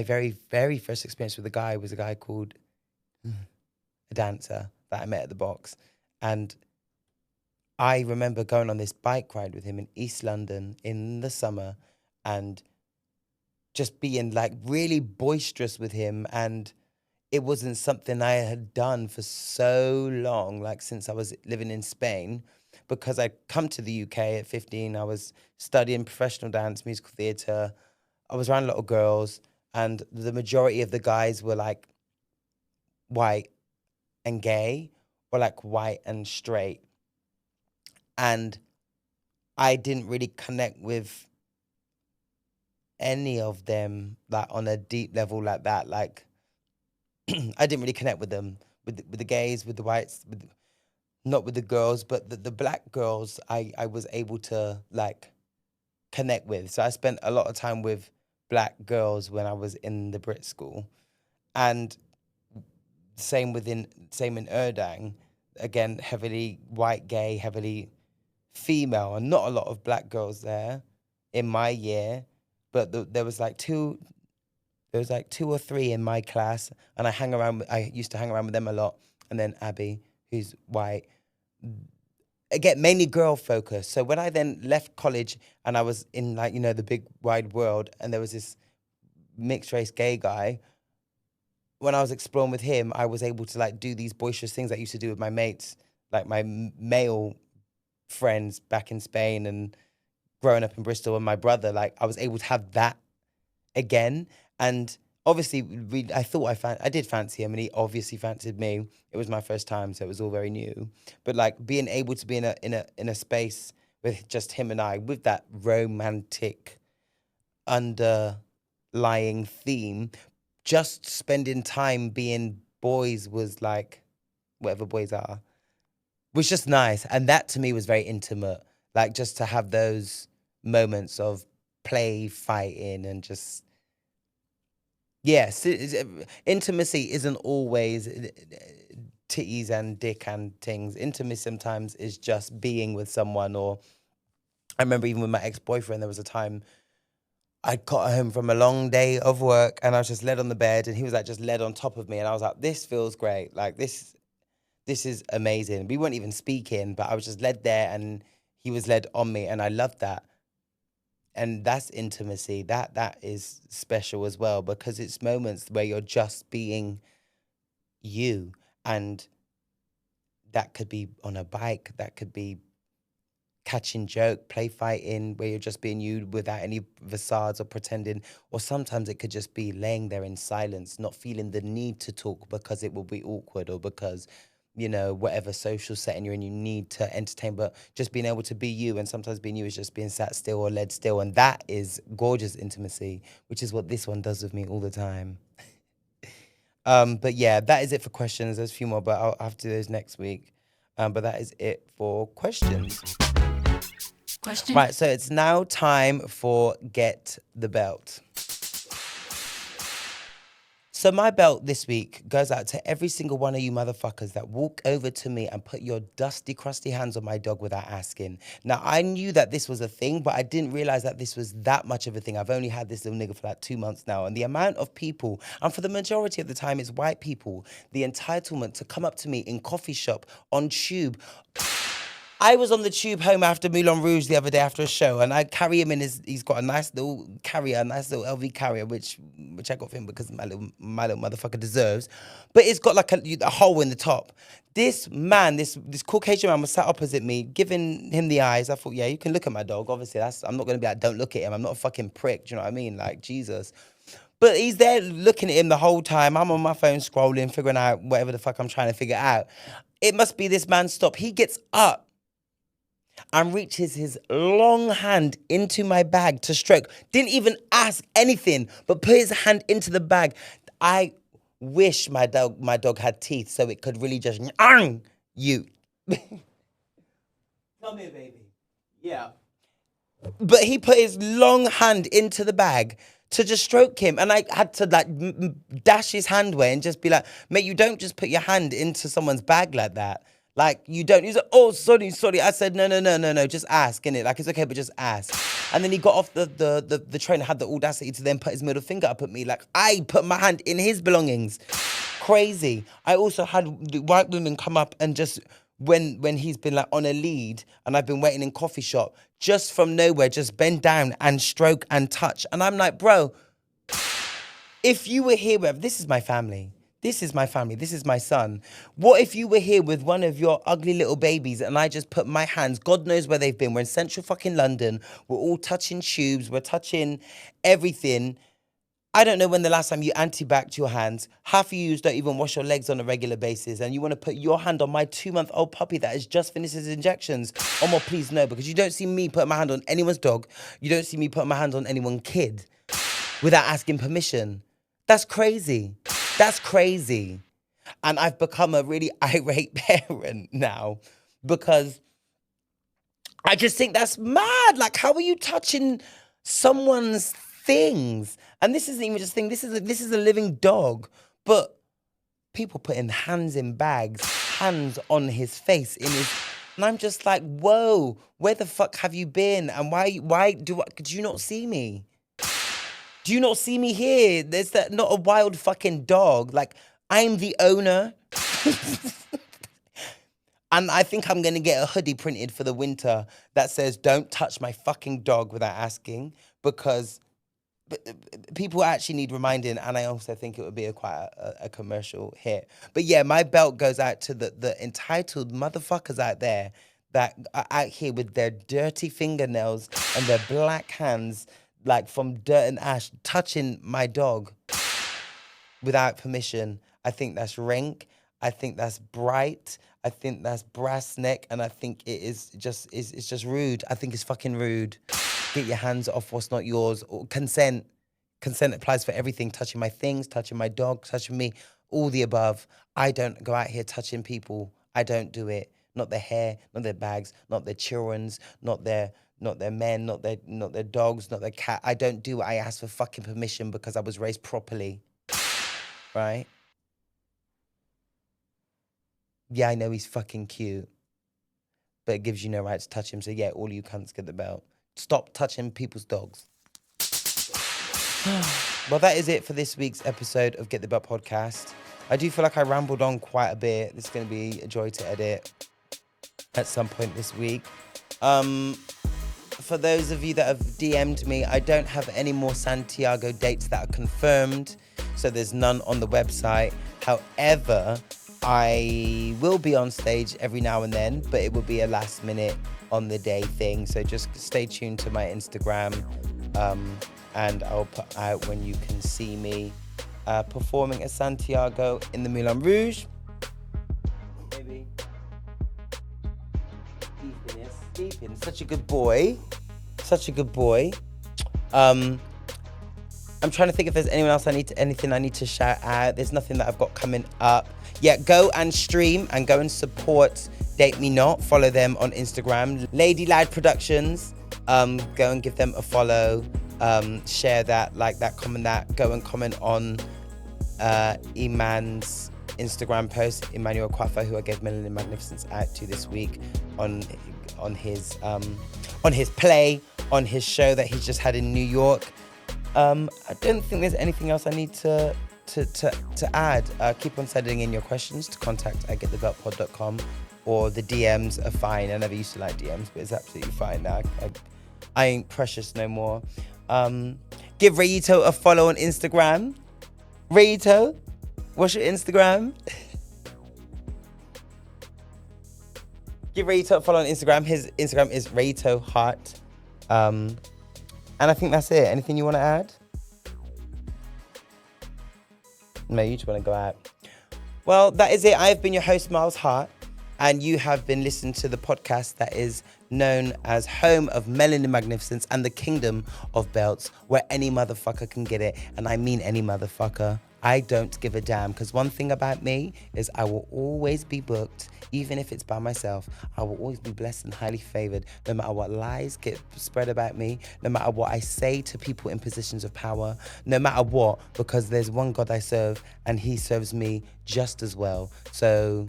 very very first experience with a guy was a guy called a dancer that I met at the box, and I remember going on this bike ride with him in East London in the summer, and just being like really boisterous with him. And it wasn't something I had done for so long, like since I was living in Spain, because I'd come to the UK at 15. I was studying professional dance, musical theatre. I was around a lot of girls, and the majority of the guys were like white and gay, or like white and straight. And I didn't really connect with any of them like on a deep level like that. Like I didn't really connect with them, with the gays, with the whites, not with the girls, but the black girls I was able to like connect with. So I spent a lot of time with black girls when I was in the Brit school. And same in Erdang, again, heavily white gay, heavily female, and not a lot of black girls there in my year. But there was like two or three in my class, and I used to hang around with them a lot. And then Abby, who's white, again, mainly girl focused. So when I then left college and I was in like, the big wide world, and there was this mixed race gay guy, when I was exploring with him, I was able to like do these boisterous things I used to do with my mates, like my male friends back in Spain and growing up in Bristol, and my brother. Like I was able to have that again. And obviously, I did fancy him, and he obviously fancied me. It was my first time, so it was all very new. But like being able to be in a space with just him and I, with that romantic underlying theme, just spending time being boys was like whatever boys are, was just nice. And that to me was very intimate. Like just to have those moments of play, fighting, and just Yes, intimacy isn't always titties and dick and things. Intimacy sometimes is just being with someone. Or I remember even with my ex-boyfriend, there was a time I got home from a long day of work and I was just led on the bed and he was like just led on top of me and I was like, this feels great. Like this is amazing. We weren't even speaking, but I was just led there and he was led on me and I loved that. And that's intimacy. That is special as well because it's moments where you're just being you. And that could be on a bike, that could be catching joke, play fighting, where you're just being you without any facades or pretending. Or sometimes it could just be laying there in silence, not feeling the need to talk because it will be awkward or because, you know, whatever social setting you're in, you need to entertain, but just being able to be you. And sometimes being you is just being sat still or led still. And that is gorgeous intimacy, which is what this one does with me all the time. But yeah, that is it for questions. There's a few more, but I'll have to do those next week. But that is it for questions. Question. Right, so it's now time for Get the Belt. So my belt this week goes out to every single one of you motherfuckers that walk over to me and put your dusty, crusty hands on my dog without asking. Now, I knew that this was a thing, but I didn't realize that this was that much of a thing. I've only had this little nigga for like 2 months now. And the amount of people, and for the majority of the time it's white people, the entitlement to come up to me in coffee shop, on tube. I was on the tube home after Moulin Rouge the other day after a show, and I carry him in he's got a nice little carrier, a nice little LV carrier, which I got for him because my little motherfucker deserves. But it's got like a hole in the top. This man, this Caucasian man was sat opposite me, giving him the eyes. I thought, yeah, you can look at my dog. Obviously, I'm not going to be like, don't look at him. I'm not a fucking prick. Do you know what I mean? Like, Jesus. But he's there looking at him the whole time. I'm on my phone scrolling, figuring out whatever the fuck I'm trying to figure out. It must be this man's stop. He gets up and reaches his long hand into my bag to stroke. Didn't even ask anything, but put his hand into the bag. I wish my dog had teeth so it could really just you. Come here, baby. Yeah. But he put his long hand into the bag to just stroke him. And I had to like dash his hand away and just be like, mate, you don't just put your hand into someone's bag like that. Like, you don't. He's like, oh, sorry. I said, no. Just ask, innit? Like, it's okay, but just ask. And then he got off the train and had the audacity to then put his middle finger up at me. Like, I put my hand in his belongings. Crazy. I also had white women come up and just, when he's been like on a lead and I've been waiting in coffee shop, just from nowhere, just bend down and stroke and touch. And I'm like, bro, if you were here with, this is my family. This is my family. This is my son. What if you were here with one of your ugly little babies and I just put my hands, God knows where they've been. We're in central fucking London. We're all touching tubes. We're touching everything. I don't know when the last time you anti-backed your hands. Half of you don't even wash your legs on a regular basis. And you want to put your hand on my 2-month-old puppy that has just finished his injections. Omar, please no, because you don't see me putting my hand on anyone's dog. You don't see me putting my hand on anyone's kid without asking permission. That's crazy. That's crazy. And I've become a really irate parent now because I just think that's mad. Like, how are you touching someone's things? And this isn't even just a thing. This is a living dog. But people putting hands in bags, hands on his face, and I'm just like, whoa, where the fuck have you been? And why do you not see me? Do you not see me here? There's not a wild fucking dog. Like, I'm the owner. And I think I'm going to get a hoodie printed for the winter that says, don't touch my fucking dog without asking, because people actually need reminding. And I also think it would be quite a commercial hit. But yeah, my belt goes out to the entitled motherfuckers out there that are out here with their dirty fingernails and their black hands, like from dirt and ash, touching my dog without permission. I think that's rank. I think that's bright. I think that's brass neck, and I think it's just rude. I think it's fucking rude. Get your hands off what's not yours. Or consent. Consent applies for everything. Touching my things, touching my dog, touching me, all the above. I don't go out here touching people. I don't do it. Not their hair, not their bags, not their children's, not their men, not their dogs, not their cat. I don't do it. I ask for fucking permission because I was raised properly. right? Yeah, I know he's fucking cute, but it gives you no right to touch him. So yeah, all you cunts get the belt. Stop touching people's dogs. Well, that is it for this week's episode of Get the Belt podcast. I do feel like I rambled on quite a bit. This is going to be a joy to edit at some point this week. For those of you that have DM'd me, I don't have any more Santiago dates that are confirmed, so there's none on the website. However, I will be on stage every now and then, but it will be a last minute on the day thing. So just stay tuned to my Instagram, and I'll put out when you can see me performing at Santiago in the Moulin Rouge. Maybe. Deepin, such a good boy. Such a good boy. I'm trying to think if there's anyone else anything I need to shout out. There's nothing that I've got coming up. Yeah, go and stream and go and support Date Me Not. Follow them on Instagram. Lady Lad Productions. Go and give them a follow. Share that, like that, comment that. Go and comment on Iman's Instagram post, Emmanuel Kwafa, who I gave Melanin Magnificence out to this week on his play, on his show that he's just had in New York. I don't think there's anything else I need to add. Keep on sending in your questions to contact@getthebeltpod.com, or the DMs are fine. I never used to like DMs, but it's absolutely fine now. I ain't precious no more. Give Rayito a follow on Instagram. Rayito, what's your Instagram? Give Rayito a follow on Instagram. His Instagram is Rayito Heart. And I think that's it. Anything you want to add? No, you just want to go out. Well, that is it. I have been your host, Miles Hart, and you have been listening to the podcast that is known as Home of Melanin Magnificence and the Kingdom of Belts, where any motherfucker can get it. And I mean any motherfucker. I don't give a damn, because one thing about me is I will always be booked, even if it's by myself. I will always be blessed and highly favored, no matter what lies get spread about me, no matter what I say to people in positions of power, no matter what, because there's one God I serve, and he serves me just as well. So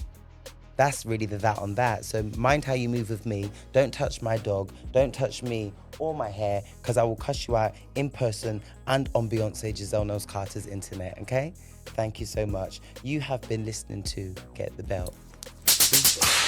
that's really the that on that. So mind how you move with me. Don't touch my dog. Don't touch me or my hair, because I will cuss you out in person and on Beyonce Giselle Knowles Carter's internet, okay? Thank you so much. You have been listening to Get the Belt. Peace.